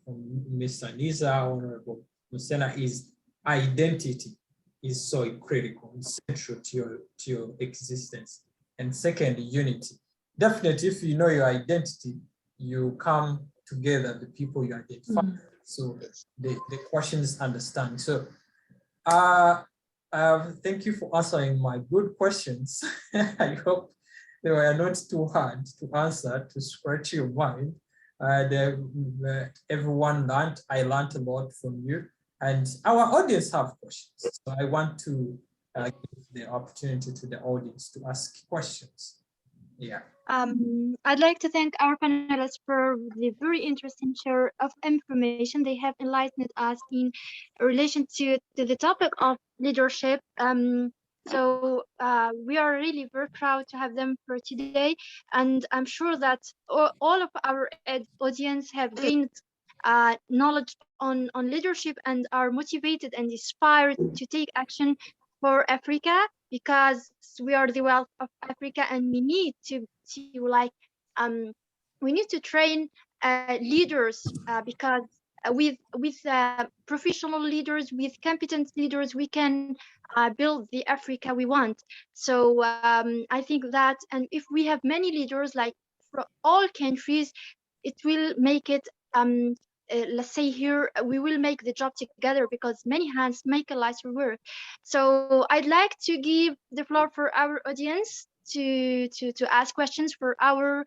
from Mr. Nizar, Honorable Mosena, is identity is so critical and central to your existence. And second, unity. Definitely, if you know your identity, you come together, the people you identify. So the question is understanding. So thank you for answering my good questions. I hope they were not too hard to answer, to scratch your mind. Everyone learned, I learned a lot from you. And our audience have questions. So I want to give the opportunity to the audience to ask questions. Yeah. I'd like to thank our panelists for the very interesting share of information. They have enlightened us in relation to the topic of leadership. So we are really very proud to have them for today. And I'm sure that all of our audience have gained knowledge on leadership and are motivated and inspired to take action for Africa, because we are the wealth of Africa, and we need to like we need to train leaders, because with professional leaders, with competent leaders, we can build the Africa we want. So I think that, and if we have many leaders like from all countries, it will make it let's say here, we will make the job together, because many hands make a lighter work. So I'd like to give the floor for our audience to ask questions for our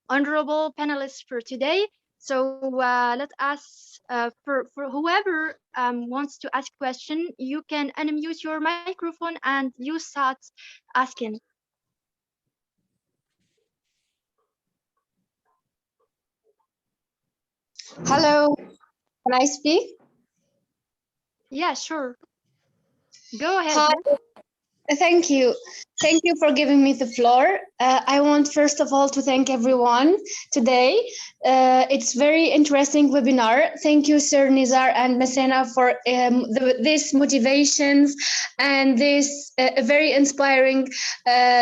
honorable panelists for today. So let us for whoever wants to ask a question, you can unmute your microphone and you start asking. Hello, can I speak? Yeah, sure. Go ahead. Hi. Thank you. Thank you for giving me the floor. I want first of all to thank everyone today. It's very interesting webinar. Thank you, Sir Nizar and Mosena, for this motivations and this very inspiring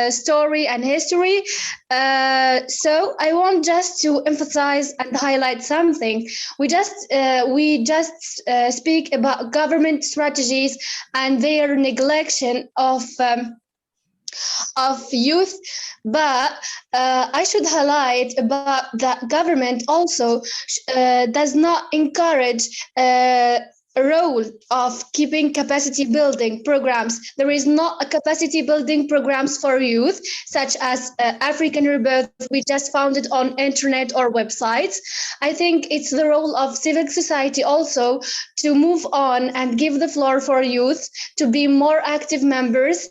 story and history. So I want just to emphasize and highlight something. We just speak about government strategies and their neglection of youth, but I should highlight about that government also does not encourage role of keeping capacity building programs. There is not a capacity building programs for youth, such as African Rebirth, we just found it on internet or websites. I think it's the role of civil society also to move on and give the floor for youth to be more active members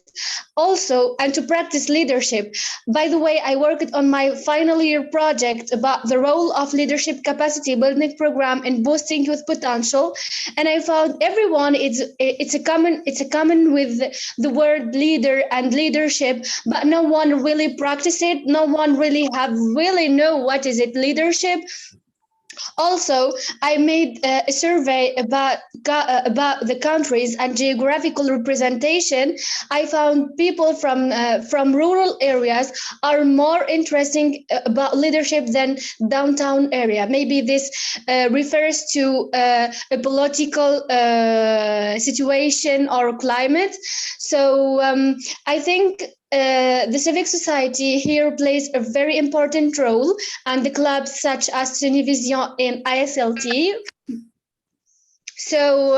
also and to practice leadership. By the way, I worked on my final year project about the role of leadership capacity building program in boosting youth potential, and I found everyone it's a common with the word leader and leadership, but no one really practice it. No one really know what is it leadership. Also, I made a survey about the countries and geographical representation. I found people from rural areas are more interesting about leadership than downtown area. Maybe this refers to a political situation or climate. So I think the civic society here plays a very important role, and the clubs such as Tunivision and ISLT. So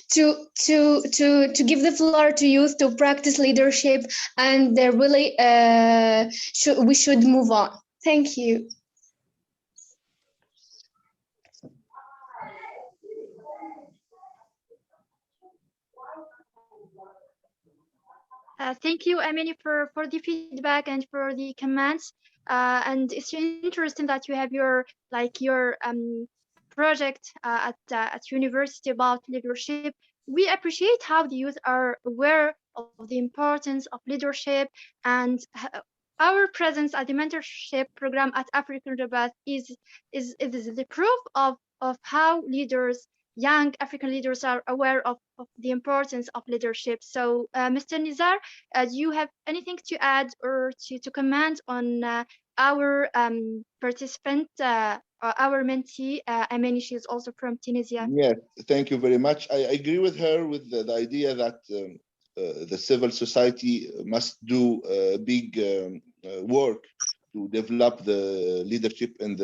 to give the floor to youth to practice leadership, and they really we should move on. Thank you. Thank you, Amini, for the feedback and for the comments. And it's interesting that you have your project at university about leadership. We appreciate how the youth are aware of the importance of leadership, and our presence at the mentorship program at African Rabat is the proof of how leaders, young African leaders, are aware of the importance of leadership. So, Mr. Nizar, do you have anything to add or to comment on our participant, our mentee, Amani? She is also from Tunisia. Yes, thank you very much. I agree with her with the idea that the civil society must do big work to develop the leadership in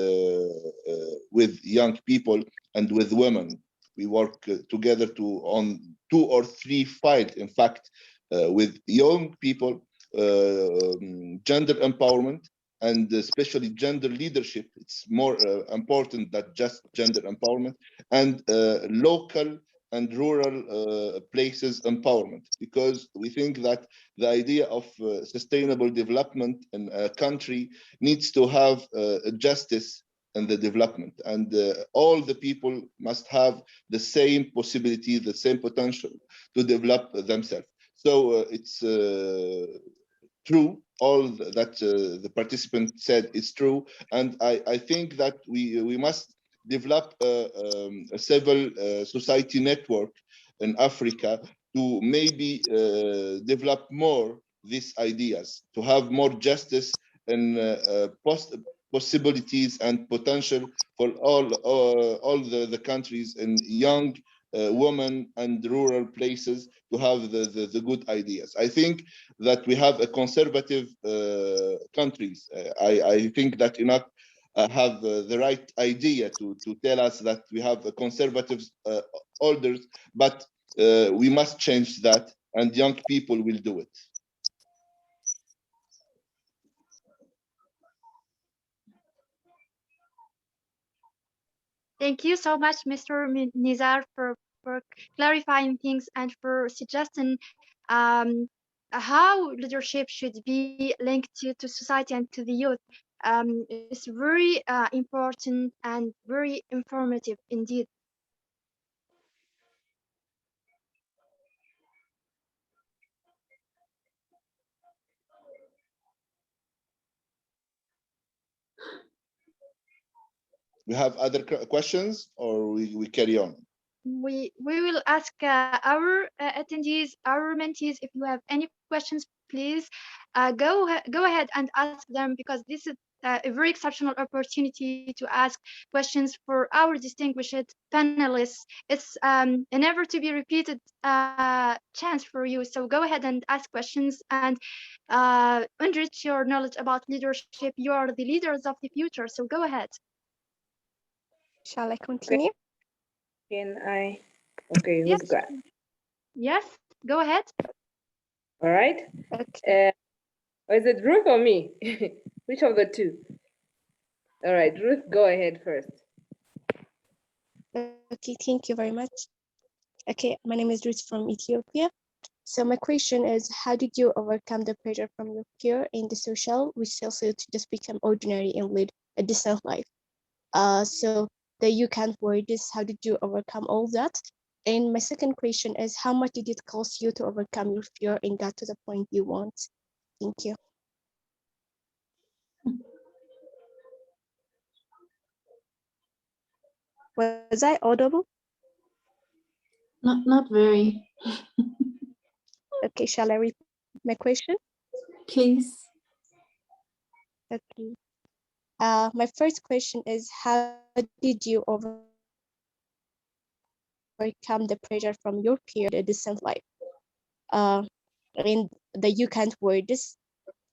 with young people and with women. We work together on 2 or 3 files, in fact, with young people, gender empowerment, and especially gender leadership. It's more important than just gender empowerment, and local and rural places empowerment, because we think that the idea of sustainable development in a country needs to have justice in the development, and all the people must have the same possibility, the same potential to develop themselves. So it's true, all that the participant said is true, and I think that we must develop a civil society network in Africa to maybe develop more these ideas, to have more justice and possibilities and potential for all the countries and young women and rural places to have the good ideas. I think that we have a conservative countries. I think that Iraq have the right idea to tell us that we have a conservative orders, but we must change that, and young people will do it. Thank you so much, Mr. Nizar, for clarifying things and for suggesting how leadership should be linked to society and to the youth. It's very important and very informative indeed. We have other questions, or we carry on? We will ask our attendees, our mentees, if you have any questions, please go ahead and ask them, because this is a very exceptional opportunity to ask questions for our distinguished panelists. It's a never to be repeated chance for you. So go ahead and ask questions and enrich your knowledge about leadership. You are the leaders of the future. So go ahead. Shall I continue? Can I Okay, who's Yes, got? yes, go ahead. All right. Okay. Or is it Ruth or me? Which of the two? All right, Ruth, go ahead first. Okay, thank you very much. Okay, my name is Ruth from Ethiopia. So my question is, how did you overcome the pressure from your peer in the social, which tells you to just become ordinary and lead a decent life? So the you can't worry this, how did you overcome all that? And my second question is, how much did it cost you to overcome your fear and get to the point you want? Thank you. Was I audible? Not very. Okay, shall I repeat my question? Please. Okay. My first question is, how did you overcome the pressure from your peer in the social, which tells you to just become ordinary and lead a decent life? And the you can't word this.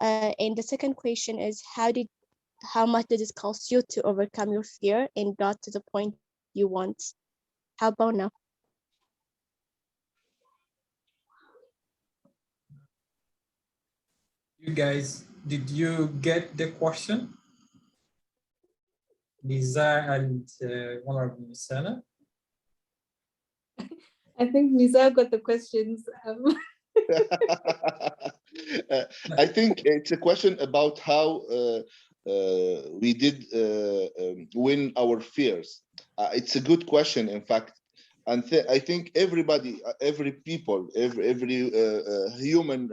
And the second question is, how much did it cost you to overcome your fear and got to the point you want? How about now? You guys, did you get the question? Nizar and one of Mosena? I think Nizar got the questions. I think it's a question about how we did win our fears. It's a good question, in fact. And I think everybody, every people, every human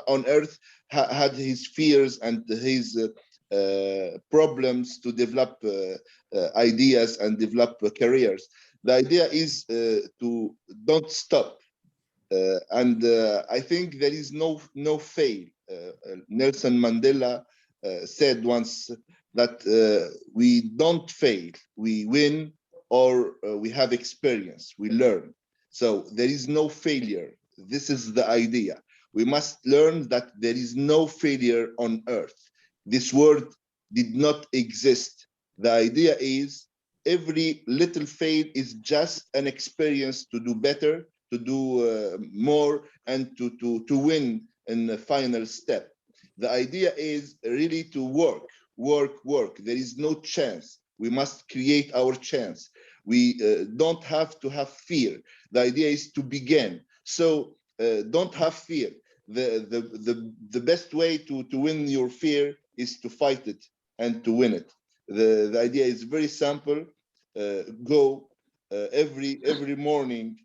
on earth had his fears and his problems to develop ideas and develop careers. The idea is to don't stop. And I think there is no fail. Nelson Mandela said once that we don't fail, we win, or we have experience, we learn. So there is no failure. This is the idea. We must learn that there is no failure on earth. This word did not exist. The idea is every little fail is just an experience to do better, to do more, and to win in the final step. The idea is really to work. There is no chance. We must create our chance. We don't have to have fear. The idea is to begin. So don't have fear. The best way to win your fear is to fight it and to win it. The idea is very simple. Go every morning,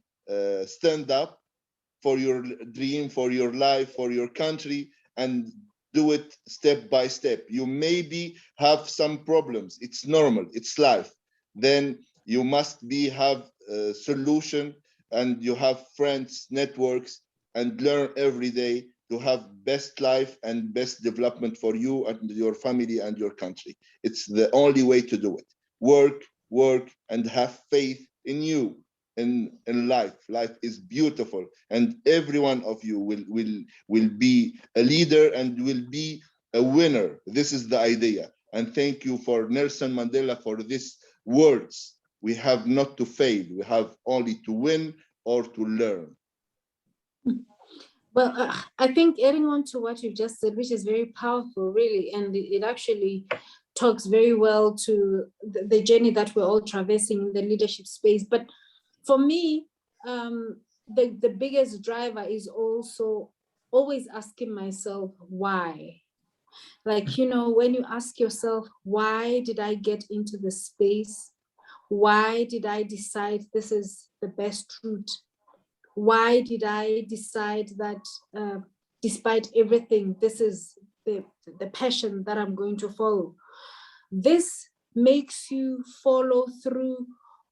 stand up for your dream, for your life, for your country, and do it step by step. You maybe have some problems. It's normal. It's life. Then you must have a solution, and you have friends, networks, and learn every day to have best life and best development for you and your family and your country. It's the only way to do it. Work, and have faith in you, in life. Life is beautiful, and every one of you will be a leader and will be a winner. This is the idea. And thank you for Nelson Mandela for these words. We have not to fail. We have only to win or to learn. Well, I think adding on to what you just said, which is very powerful, really, and it actually talks very well to the journey that we're all traversing in the leadership space. But for me, the biggest driver is also always asking myself, why? Like, you know, when you ask yourself, why did I get into this space? Why did I decide this is the best route? Why did I decide that despite everything, this is the passion that I'm going to follow? This makes you follow through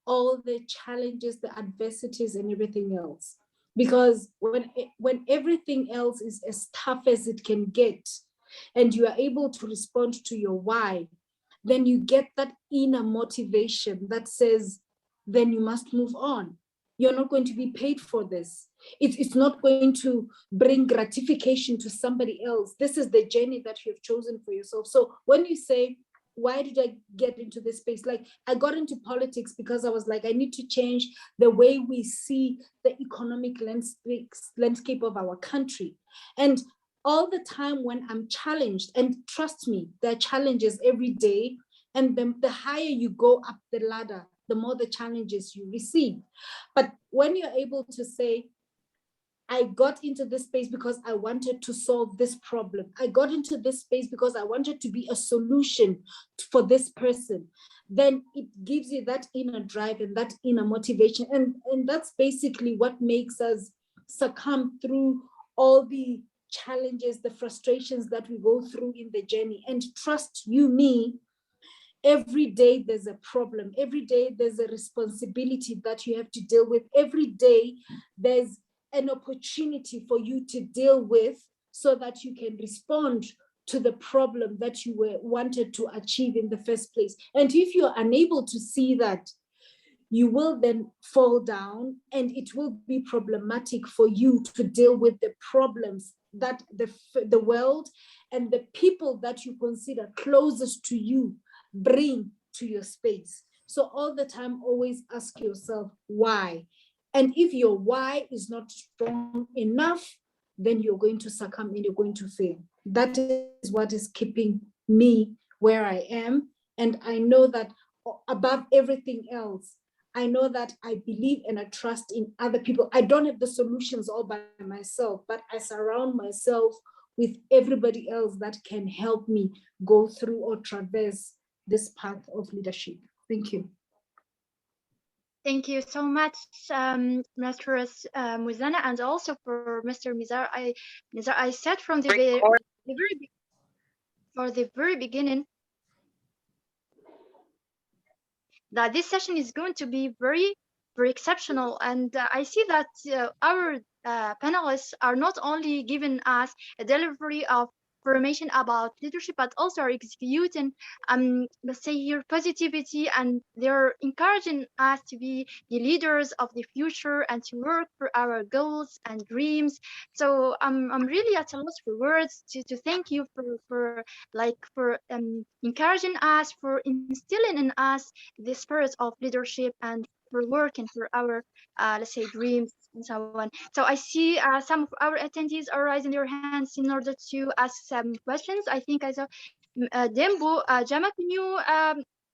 all the challenges, the adversities, and everything else. Because when everything else is as tough as it can get, and you are able to respond to your why, then you get that inner motivation that says, then you must move on. You're not going to be paid for this. It's not going to bring gratification to somebody else. This is the journey that you have chosen for yourself. So when you say, why did I get into this space? Like, I got into politics because I was like, I need to change the way we see the economic landscape of our country. And all the time when I'm challenged, and trust me, there are challenges every day, and the higher you go up the ladder, the more the challenges you receive. But when you're able to say, I got into this space because I wanted to solve this problem. I got into this space because I wanted to be a solution for this person. Then it gives you that inner drive and that inner motivation. And that's basically what makes us succumb through all the challenges, the frustrations that we go through in the journey. And trust you me, every day there's a problem. Every day there's a responsibility that you have to deal with. Every day there's an opportunity for you to deal with so that you can respond to the problem that you wanted to achieve in the first place. And if you're unable to see that, you will then fall down, and it will be problematic for you to deal with the problems that the world and the people that you consider closest to you bring to your space. So all the time, always ask yourself, why? And if your why is not strong enough, then you're going to succumb and you're going to fail. That is what is keeping me where I am. And I know that above everything else, I know that I believe and I trust in other people. I don't have the solutions all by myself, but I surround myself with everybody else that can help me go through or traverse this path of leadership. Thank you. Thank you so much, Mr. Mosena, and also for Mr. Nizar. I said from the very beginning that this session is going to be very, very exceptional. And I see that our panelists are not only giving us a delivery of information about leadership, but also are executing, let's say here, positivity, and they're encouraging us to be the leaders of the future and to work for our goals and dreams. So I'm really at a loss for words to thank you for encouraging us, for instilling in us the spirit of leadership, and for working for our let's say dreams and so on. So I see some of our attendees are raising their hands in order to ask some questions. I think I saw Dembo. Jama, can you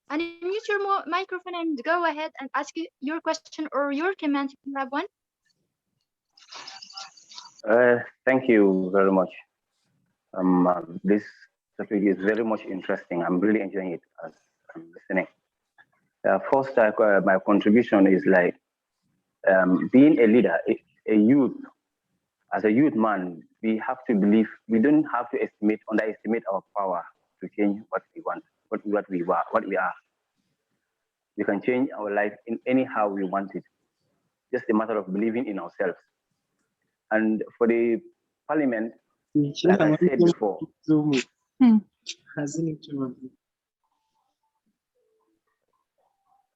unmute your microphone and go ahead and ask your question or your comment if you have one? Thank you very much. This topic is very much interesting. I'm really enjoying it as I'm listening. First, my contribution is like being a leader, a youth. As a youth man, we have to believe, we don't have to underestimate our power to change what we want, what we are. We can change our life in anyhow we want it. Just a matter of believing in ourselves. And for the parliament, like I said before,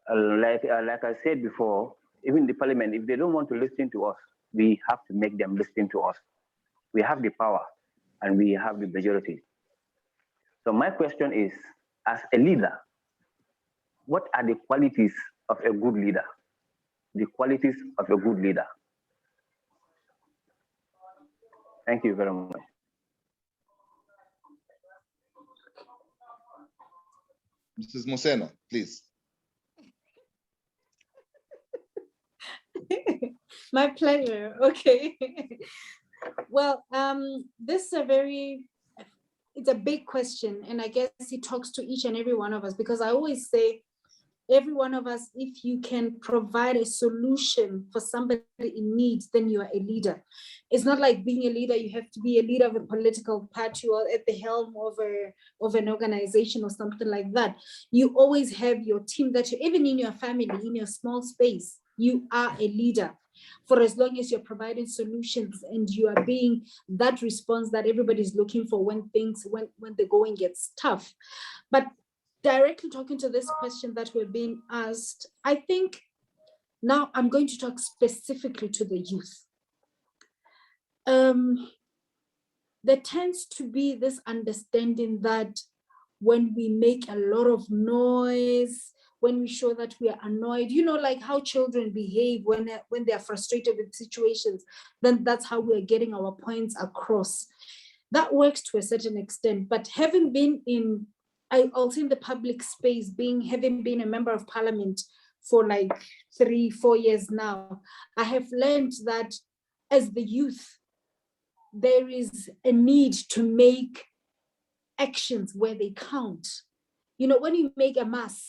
like I said before, even the parliament, if they don't want to listen to us, we have to make them listen to us. We have the power and we have the majority. So my question is, as a leader, what are the qualities of a good leader? The qualities of a good leader. Thank you very much. Mrs. Mosena, please. My pleasure. Okay. Well, this is it's a big question, and I guess it talks to each and every one of us, because I always say, every one of us, if you can provide a solution for somebody in need, then you are a leader. It's not like being a leader, you have to be a leader of a political party or at the helm of an organization or something like that. You always have your team that you, even in your family, in your small space, you are a leader. For as long as you're providing solutions and you are being that response that everybody's looking for when the going gets tough. But directly talking to this question that we're being asked, I think now I'm going to talk specifically to the youth. There tends to be this understanding that when we make a lot of noise, when we show that we are annoyed, you know, like how children behave when they are frustrated with situations, then that's how we are getting our points across. That works to a certain extent, but having been in, I also in the public space, having been a member of parliament for like 3-4 years now, I have learned that as the youth, there is a need to make actions where they count. You know, when you make a mass,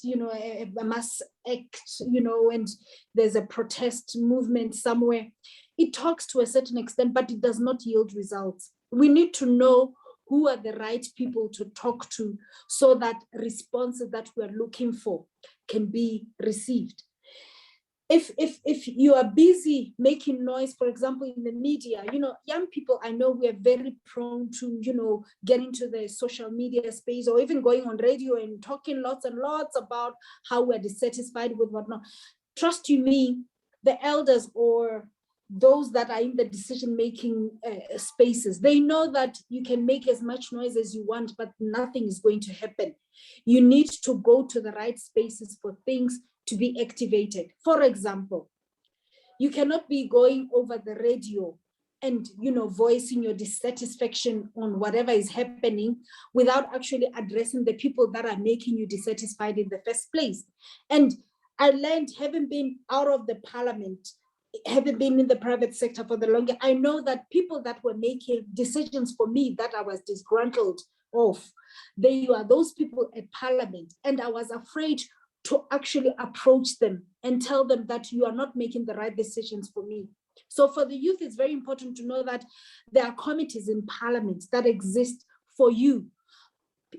you know, a mass act, you know, and there's a protest movement somewhere, it talks to a certain extent, but it does not yield results. We need to know who are the right people to talk to so that responses that we're looking for can be received. If you are busy making noise, for example, in the media, you know, young people, I know we are very prone to, you know, get into the social media space or even going on radio and talking lots and lots about how we're dissatisfied with whatnot. Trust you me, the elders or those that are in the decision-making spaces, they know that you can make as much noise as you want, but nothing is going to happen. You need to go to the right spaces for things to be activated. For example, you cannot be going over the radio and, you know, voicing your dissatisfaction on whatever is happening without actually addressing the people that are making you dissatisfied in the first place. And I learned, having been out of the parliament, having been in the private sector for the longest, I know that people that were making decisions for me that I was disgruntled of, they were those people at parliament, and I was afraid to actually approach them and tell them that you are not making the right decisions for me. So for the youth, it's very important to know that there are committees in parliament that exist for you.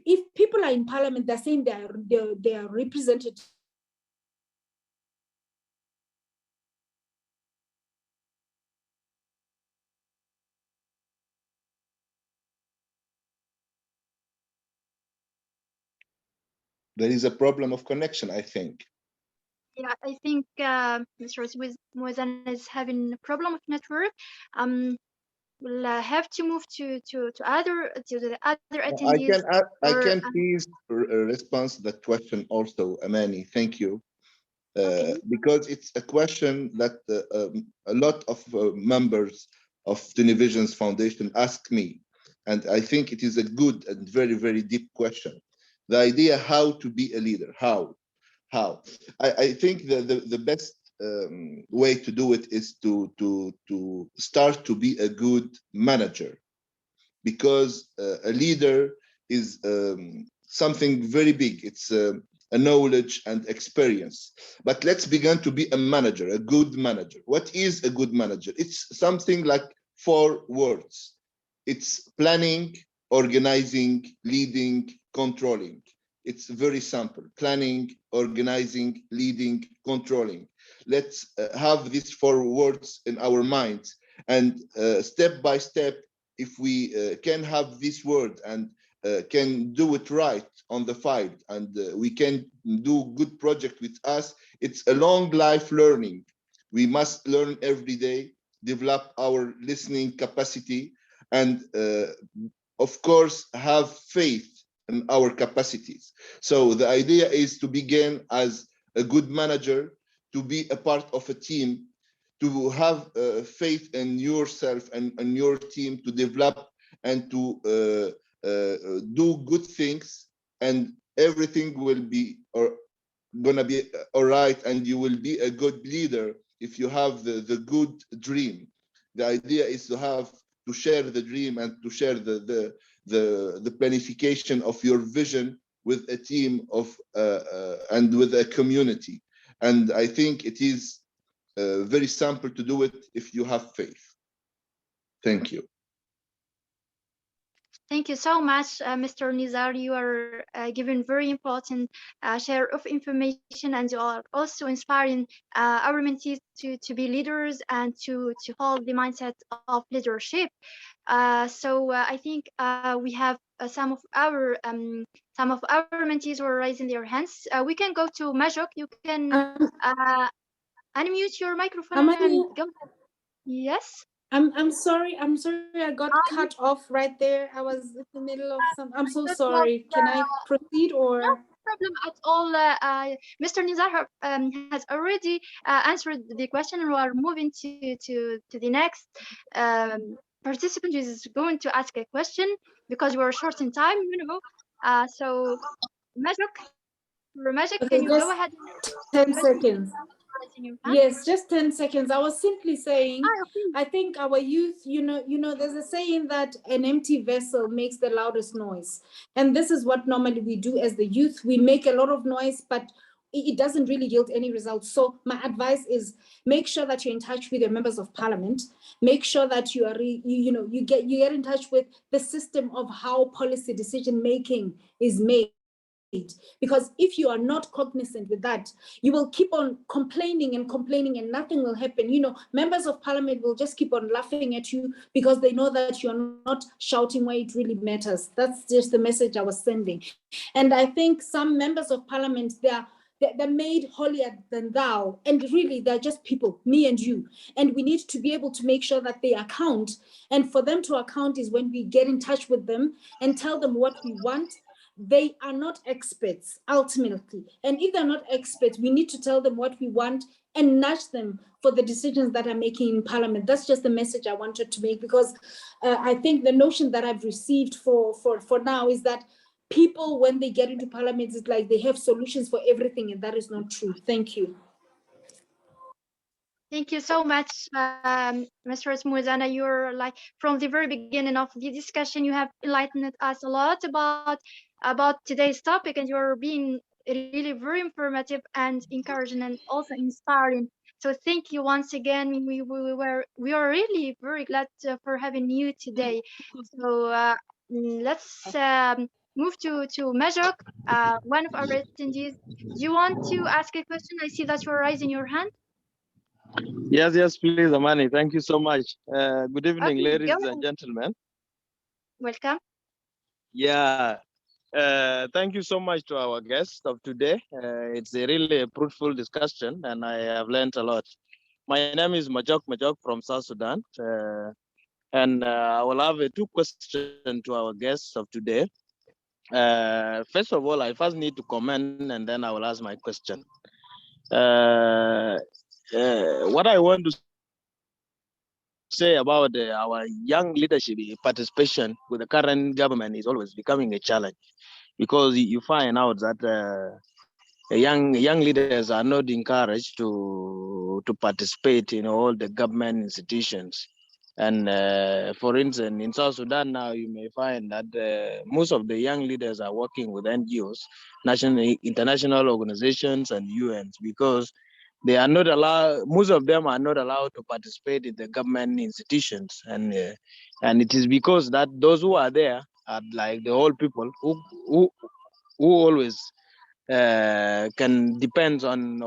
If people are in parliament, they're saying they are represented. There is a problem of connection, I think. Yeah, I think Mr. Mosena is having a problem with network. We'll have to move to the other attendees. I Or can please respond to that question also, Amani. Thank you. okay. Because it's a question that a lot of members of Televisions Foundation ask me. And I think it is a good and very, very deep question. The idea how to be a leader, how? I think the best way to do it is to start to be a good manager, because a leader is something very big. It's a knowledge and experience. But let's begin to be a manager, a good manager. What is a good manager? It's something like 4 words. It's planning, organizing, leading, controlling. It's very simple. Planning, organizing, leading, controlling. Let's have these 4 words in our minds, and step by step, if we can have this word and can do it right on the field, and we can do good project with us, it's a long life learning. We must learn every day, develop our listening capacity, and of course, have faith in our capacities. So the idea is to begin as a good manager, to be a part of a team, to have faith in yourself and your team, to develop and to do good things, and everything will be gonna be all right, and you will be a good leader if you have the good dream. The idea is to share the dream and to share the planification of your vision with a team of and with a community. And I think it is very simple to do it if you have faith. Thank you. Thank you so much, Mr. Nizar. You are giving very important share of information, and you are also inspiring our mentees to be leaders and to hold the mindset of leadership. I think we have some of our mentees who are raising their hands. We can go to Majok. You can unmute your microphone and go. Yes. I'm sorry. I'm sorry. I got cut off right there. I was in the middle of some. I'm so sorry. Can I proceed No or? problem at all. Mr. Nizar has already answered the question, and we are moving to the next participant who is going to ask a question because we're short in time, you know. So, Magic, can Okay, you go just ahead and ask your 10 question? seconds. Raising your hand. Yes, just 10 seconds. I was simply saying, Okay. I think our youth, there's a saying that an empty vessel makes the loudest noise. And this is what normally we do as the youth. We make a lot of noise, but it doesn't really yield any results. So my advice is make sure that you're in touch with your members of parliament. Make sure that you are, you get in touch with the system of how policy decision making is made. Because if you are not cognizant with that, you will keep on complaining and nothing will happen. Members of parliament will just keep on laughing at you because they know that you're not shouting where it really matters. That's just the message I was sending. And I think some members of parliament, they're made holier than thou, and really they're just people, me and you, and we need to be able to make sure that they account. And for them to account is when we get in touch with them and tell them what we want. They are not experts ultimately, and if they're not experts, we need to tell them what we want and nudge them for the decisions that are making in parliament. That's just the message I wanted to make, because I think the notion that I've received for now is that people, when they get into parliament, it's like they have solutions for everything, and that is not true. Thank you. Thank you so much, Mr. Muzana. You're like from the very beginning of the discussion, you have enlightened us a lot about today's topic, and you're being really very informative and encouraging and also inspiring. So thank you once again. We are really very glad for having you today. So let's move to Majok, one of our attendees. Do you want to ask a question? I see that you're raising your hand. Yes, yes, please, Amani. Thank you so much. Good evening, Okay, go ladies and ahead. gentlemen. Welcome. Yeah, thank you so much to our guest of today. It's a really fruitful discussion, and I have learned a lot. My name is Majok from South Sudan, and I will have two questions to our guests of today. First of all, I first need to comment, and then I will ask my question. What I want to say about our young leadership participation with the current government is always becoming a challenge, because you find out that young leaders are not encouraged to participate in all the government institutions. And for instance, in South Sudan now, you may find that most of the young leaders are working with NGOs, national, international organizations, and UNs, because they are not allowed. Most of them are not allowed to participate in the government institutions, and it is because that those who are there are like the old people who always can depend on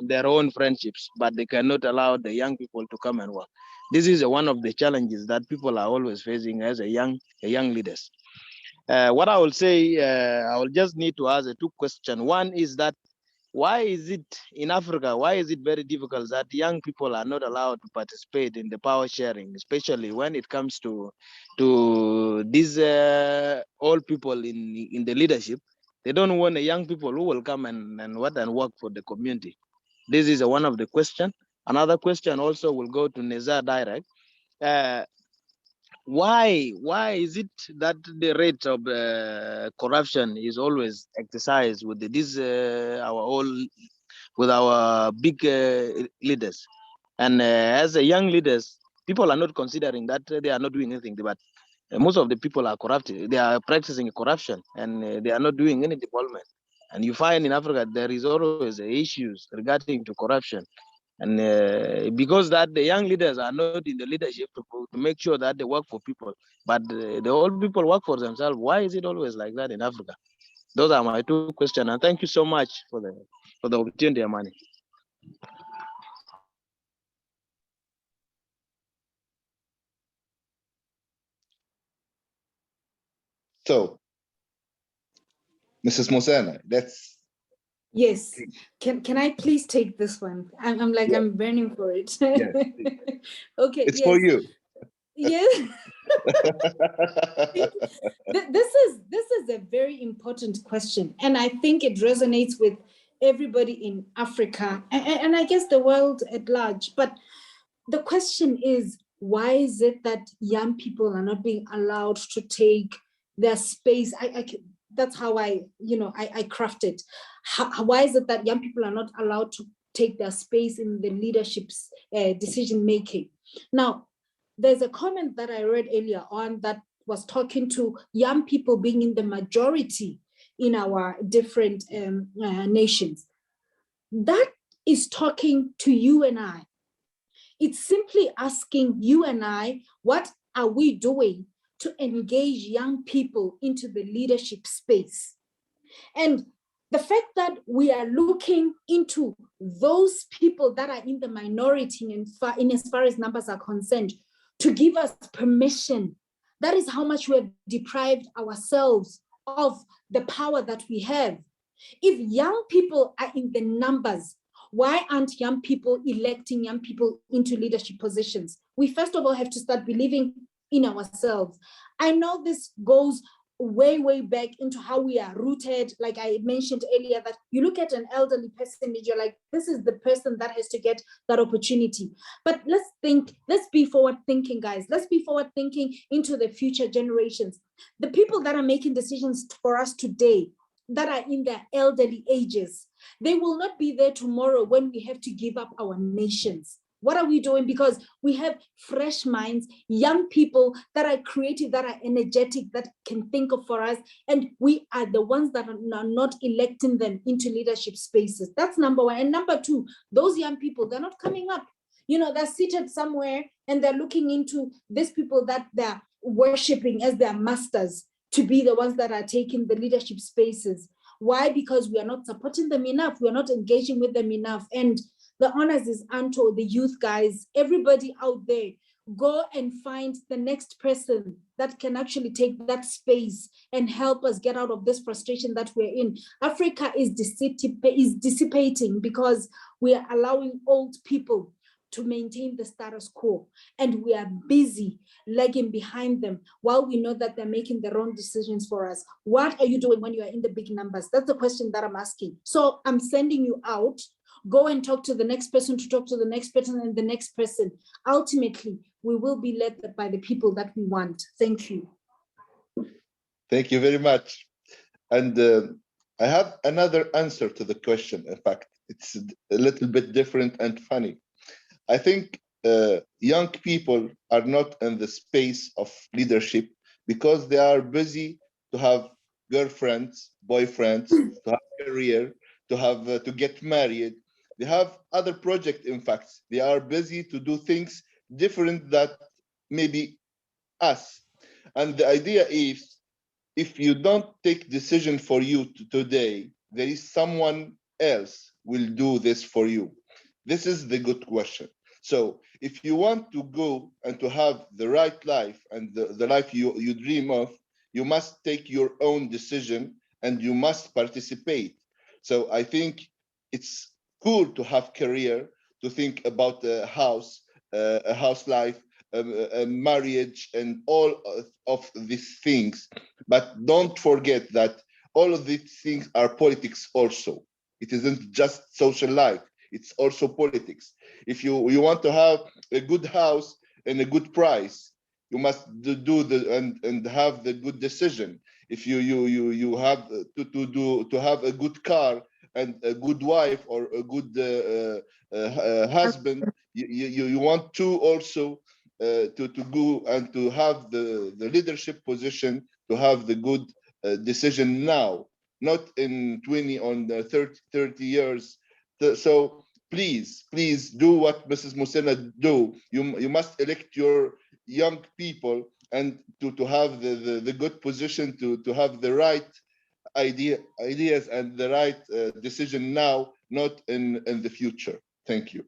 their own friendships, but they cannot allow the young people to come and work. This is one of the challenges that people are always facing as a young leaders. What I will say, I will just need to ask two questions. One is that why is it in Africa, why is it very difficult that young people are not allowed to participate in the power sharing, especially when it comes to these old people in the leadership? They don't want the young people who will come and work for the community. This is one of the question. Another question also will go to Nizar direct. Uh, why is it that the rate of corruption is always exercised with our big leaders, and as a young leaders, people are not considering that they are not doing anything, but most of the people are corrupted. They are practicing corruption, and they are not doing any development. And you find in Africa there is always issues regarding to corruption, and because that the young leaders are not in the leadership to make sure that they work for people, but the old people work for themselves. Why is it always like that in Africa? Those are my two questions, and thank you so much for the opportunity, Amani. So, Mrs. Mosena, let's Yes. Can I please take this one? I'm like, Yeah, I'm burning for it. yes, please. Okay, It's for yes. you. Yes. This is a very important question, and I think it resonates with everybody in Africa and I guess the world at large. But the question is, why is it that young people are not being allowed to take their space? That's how I craft it. Why is it that young people are not allowed to take their space in the leadership's decision making? Now, there's a comment that I read earlier on that was talking to young people being in the majority in our different nations. That is talking to you and I. It's simply asking you and I, what are we doing to engage young people into the leadership space? And the fact that we are looking into those people that are in the minority in as far as numbers are concerned, to give us permission, that is how much we have deprived ourselves of the power that we have. If young people are in the numbers, why aren't young people electing young people into leadership positions? We first of all have to start believing in ourselves. I know this goes way back into how we are rooted. Like I mentioned earlier, that you look at an elderly person and you're like, this is the person that has to get that opportunity. But let's be forward thinking, guys. Let's be forward thinking into the future generations. The people that are making decisions for us today, that are in their elderly ages, they will not be there tomorrow when we have to give up our nations. What are we doing? Because we have fresh minds, young people that are creative, that are energetic, that can think of for us. And we are the ones that are not electing them into leadership spaces. That's number one. And number two, those young people, they're not coming up. They're seated somewhere and they're looking into these people that they're worshiping as their masters to be the ones that are taking the leadership spaces. Why? Because we are not supporting them enough. We are not engaging with them enough. And the honors is unto the youth, guys. Everybody out there, go and find the next person that can actually take that space and help us get out of this frustration that we're in. Africa is dissipating because we are allowing old people to maintain the status quo, and we are busy lagging behind them while we know that they're making the wrong decisions for us. What are you doing when you are in the big numbers? That's the question that I'm asking. So I'm sending you out. Go and talk to the next person, to talk to the next person and the next person. Ultimately, we will be led by the people that we want. Thank you. Thank you very much. And I have another answer to the question. In fact, it's a little bit different and funny. I think young people are not in the space of leadership because they are busy to have girlfriends, boyfriends, to have career, to get married. They have other projects. In fact, they are busy to do things different that maybe us. And the idea is, if you don't take decision for you today, there is someone else will do this for you. This is the good question. So if you want to go and to have the right life and the life you dream of, you must take your own decision and you must participate. So I think it's cool to have career, to think about a house life, a marriage, and all of these things. But don't forget that all of these things are politics also. It isn't just social life, it's also politics. If you want to have a good house and a good price, you must do and have the good decision. If you have to have a good car and a good wife or a good husband, you want to also to go and to have the leadership position, to have the good decision now, not in 20 or 30 years. So please do what Mrs. Mosena do. You must elect your young people and to have the good position, to have the right ideas and the right decision now, not in the future. Thank you.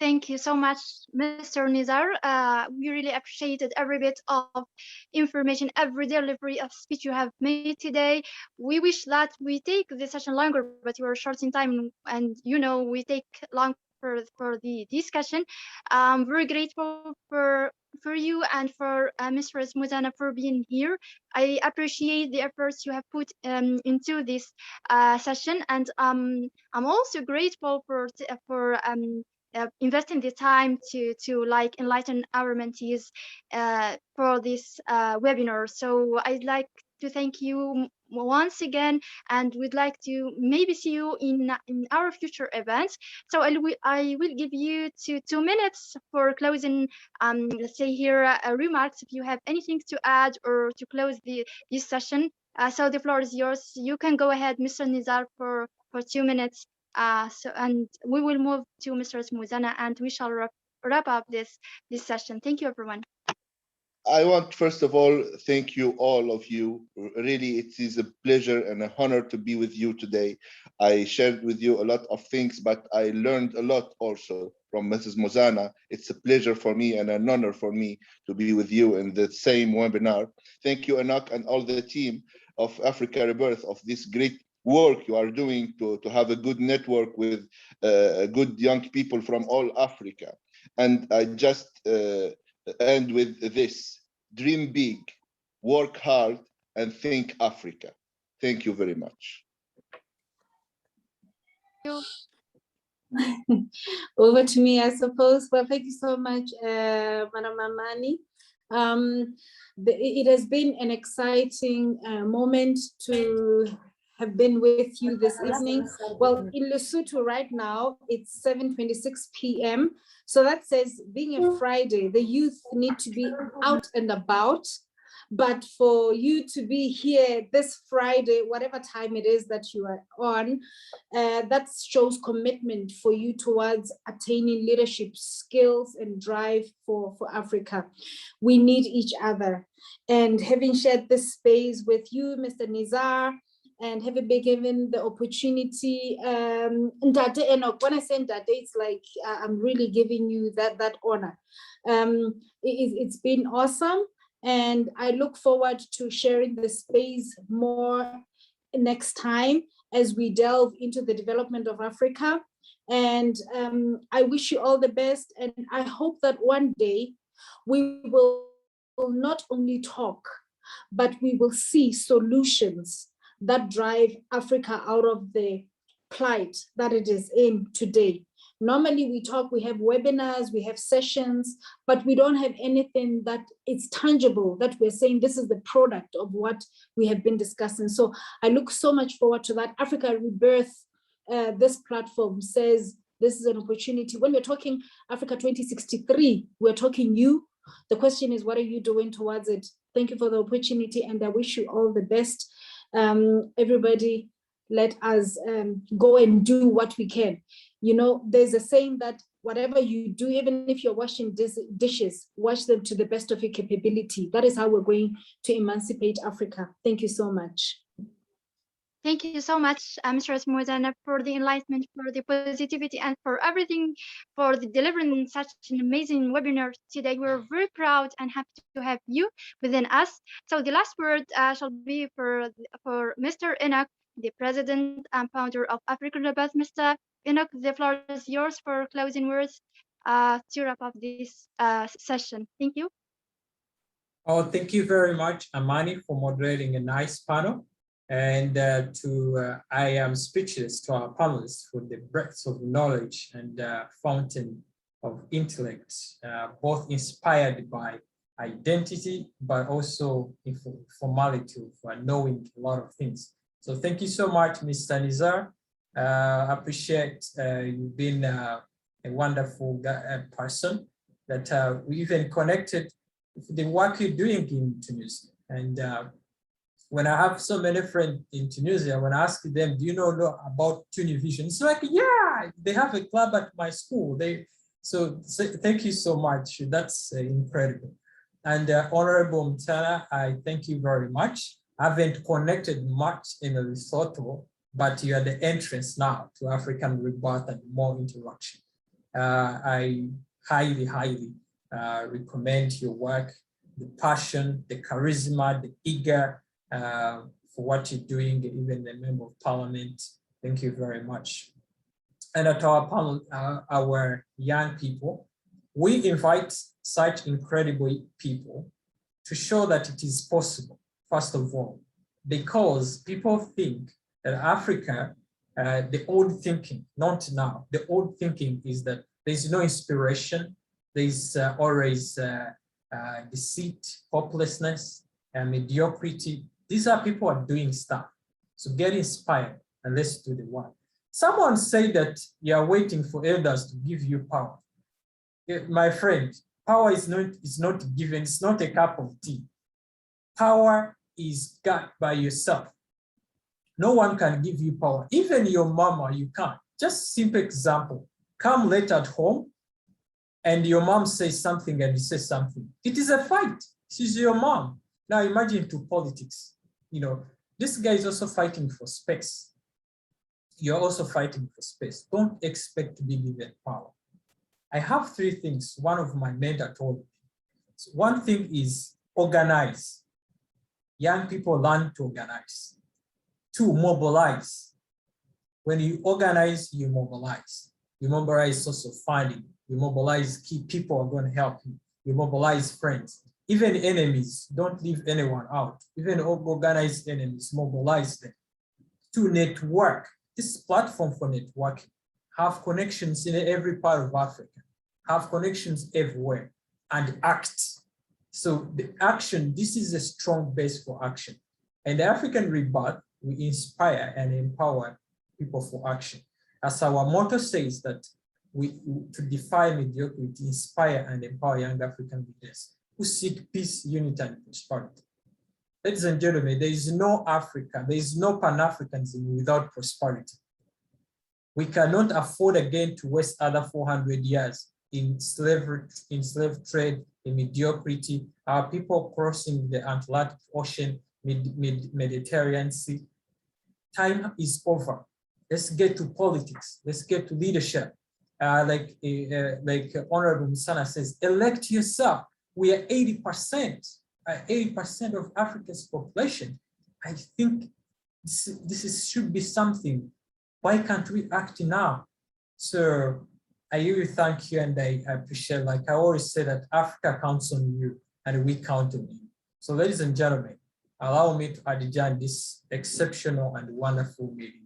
Thank you so much, Mr. Nizar. We really appreciated every bit of information, every delivery of speech you have made today. We wish that we take this session longer, but we are short in time, and we take long for the discussion. I'm very grateful for you and for Mistress Mosena for being here. I appreciate the efforts you have put into this session, and I'm also grateful for investing the time to like enlighten our mentees for this webinar. So I'd like to thank you once again, and we'd like to maybe see you in our future events. So I will give you 2 minutes for closing, let's say here, remarks, if you have anything to add or to close this session. So the floor is yours. You can go ahead, Mr. Nizar, for 2 minutes. And we will move to Mr. Mosena, and we shall wrap up this session. Thank you, everyone. I want, first of all, thank you, all of you. Really, it is a pleasure and an honor to be with you today. I shared with you a lot of things, but I learned a lot also from Mrs. Mosena. It's a pleasure for me and an honor for me to be with you in the same webinar. Thank you, Anak, and all the team of Africa Rebirth, of this great work you are doing to have a good network with good young people from all Africa. And I just end with this: dream big, work hard, and think Africa. Thank you very much. Over to me, I suppose. Well, thank you so much, Madam Amani. It has been an exciting moment to have been with you this evening. Well, in Lesotho right now, it's 7:26 p.m. So that says, being a Friday, the youth need to be out and about. But for you to be here this Friday, whatever time it is that you are on, that shows commitment for you towards attaining leadership skills and drive for Africa. We need each other. And having shared this space with you, Mr. Nizar, and having been given the opportunity, Ndade Enoch, when I say Ndade, it's like I'm really giving you that honor. It's been awesome. And I look forward to sharing the space more next time as we delve into the development of Africa. And I wish you all the best. And I hope that one day we will not only talk, but we will see solutions that drive Africa out of the plight that it is in today. Normally we talk, we have webinars, we have sessions, but we don't have anything that is tangible, that we're saying this is the product of what we have been discussing. So I look so much forward to that. Africa Rebirth, this platform says this is an opportunity. When we're talking Africa 2063, we're talking you. The question is, what are you doing towards it? Thank you for the opportunity, and I wish you all the best. Everybody, let us go and do what we can. You know, there's a saying that whatever you do, even if you're washing dishes, wash them to the best of your capability. That is how we're going to emancipate Africa. Thank you so much. Thank you so much, Mr. Mosena, for the enlightenment, for the positivity, and for everything, for the delivering such an amazing webinar today. We're very proud and happy to have you within us. So the last word shall be for Mr. Enoch, the president and founder of Africa Rebirth. Mr. Enoch, the floor is yours for closing words to wrap up this session. Thank you. Oh, thank you very much, Amani, for moderating a nice panel. And I am speechless to our panelists for the breadth of knowledge and fountain of intellect, both inspired by identity, but also informality for knowing a lot of things. So thank you so much, Mr. Nizar. I appreciate you being a wonderful person that we even connected with the work you're doing in Tunisia. And when I have so many friends in Tunisia, when I ask them, do you know about Tunivision? It's like, yeah, they have a club at my school. So thank you so much. That's incredible. And Honorable Mtala, I thank you very much. I haven't connected much in Lesotho, but you are the entrance now to African Rebirth and more interaction. I highly recommend your work, the passion, the charisma, the eager for what you're doing, even the member of parliament. Thank you very much. And at our panel, our young people, we invite such incredible people to show that it is possible, first of all, because people think that Africa, the old thinking, not now, the old thinking is that there's no inspiration, there's always deceit, hopelessness, and mediocrity. These are people who are doing stuff. So get inspired and let's do the work. Someone said that you are waiting for elders to give you power. My friend, power is not given, it's not a cup of tea. Power is got by yourself. No one can give you power. Even your mama, you can't. Just simple example. Come late at home and your mom says something and you say something. It is a fight. She's your mom. Now imagine to politics. You know, this guy is also fighting for space. You're also fighting for space. Don't expect to be given power. I have three things. One of my mentor told me. So one thing is organize. Young people learn to organize. Two, mobilize. When you organize, you mobilize. You mobilize source of funding. You mobilize key people who are going to help you. You mobilize friends. Even enemies, don't leave anyone out. Even organized enemies, mobilize them. To network. This platform for networking. Have connections in every part of Africa. Have connections everywhere and act. So the action, this is a strong base for action. And the African Rebirth, we inspire and empower people for action. As our motto says that to defy mediocrity, inspire and empower young African leaders who seek peace, unity, and prosperity. Ladies and gentlemen, there is no Africa, there is no Pan-Africanism without prosperity. We cannot afford again to waste other 400 years in slavery, in slave trade, in mediocrity, our people crossing the Atlantic Ocean, Mediterranean Sea. Time is over. Let's get to politics. Let's get to leadership. Like Honorable Mosena says, elect yourself. We are 80% of Africa's population. I think this should be something. Why can't we act now? So I really thank you and I appreciate, like I always say, that Africa counts on you and we count on you. So ladies and gentlemen, allow me to adjourn this exceptional and wonderful meeting.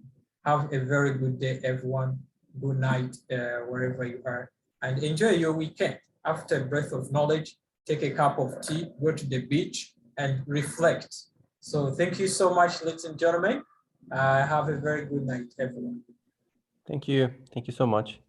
Have a very good day, everyone. Good night, wherever you are, and enjoy your weekend. After a breath of knowledge, take a cup of tea, go to the beach and reflect. So thank you so much, ladies and gentlemen. Have a very good night, everyone. Thank you. Thank you so much.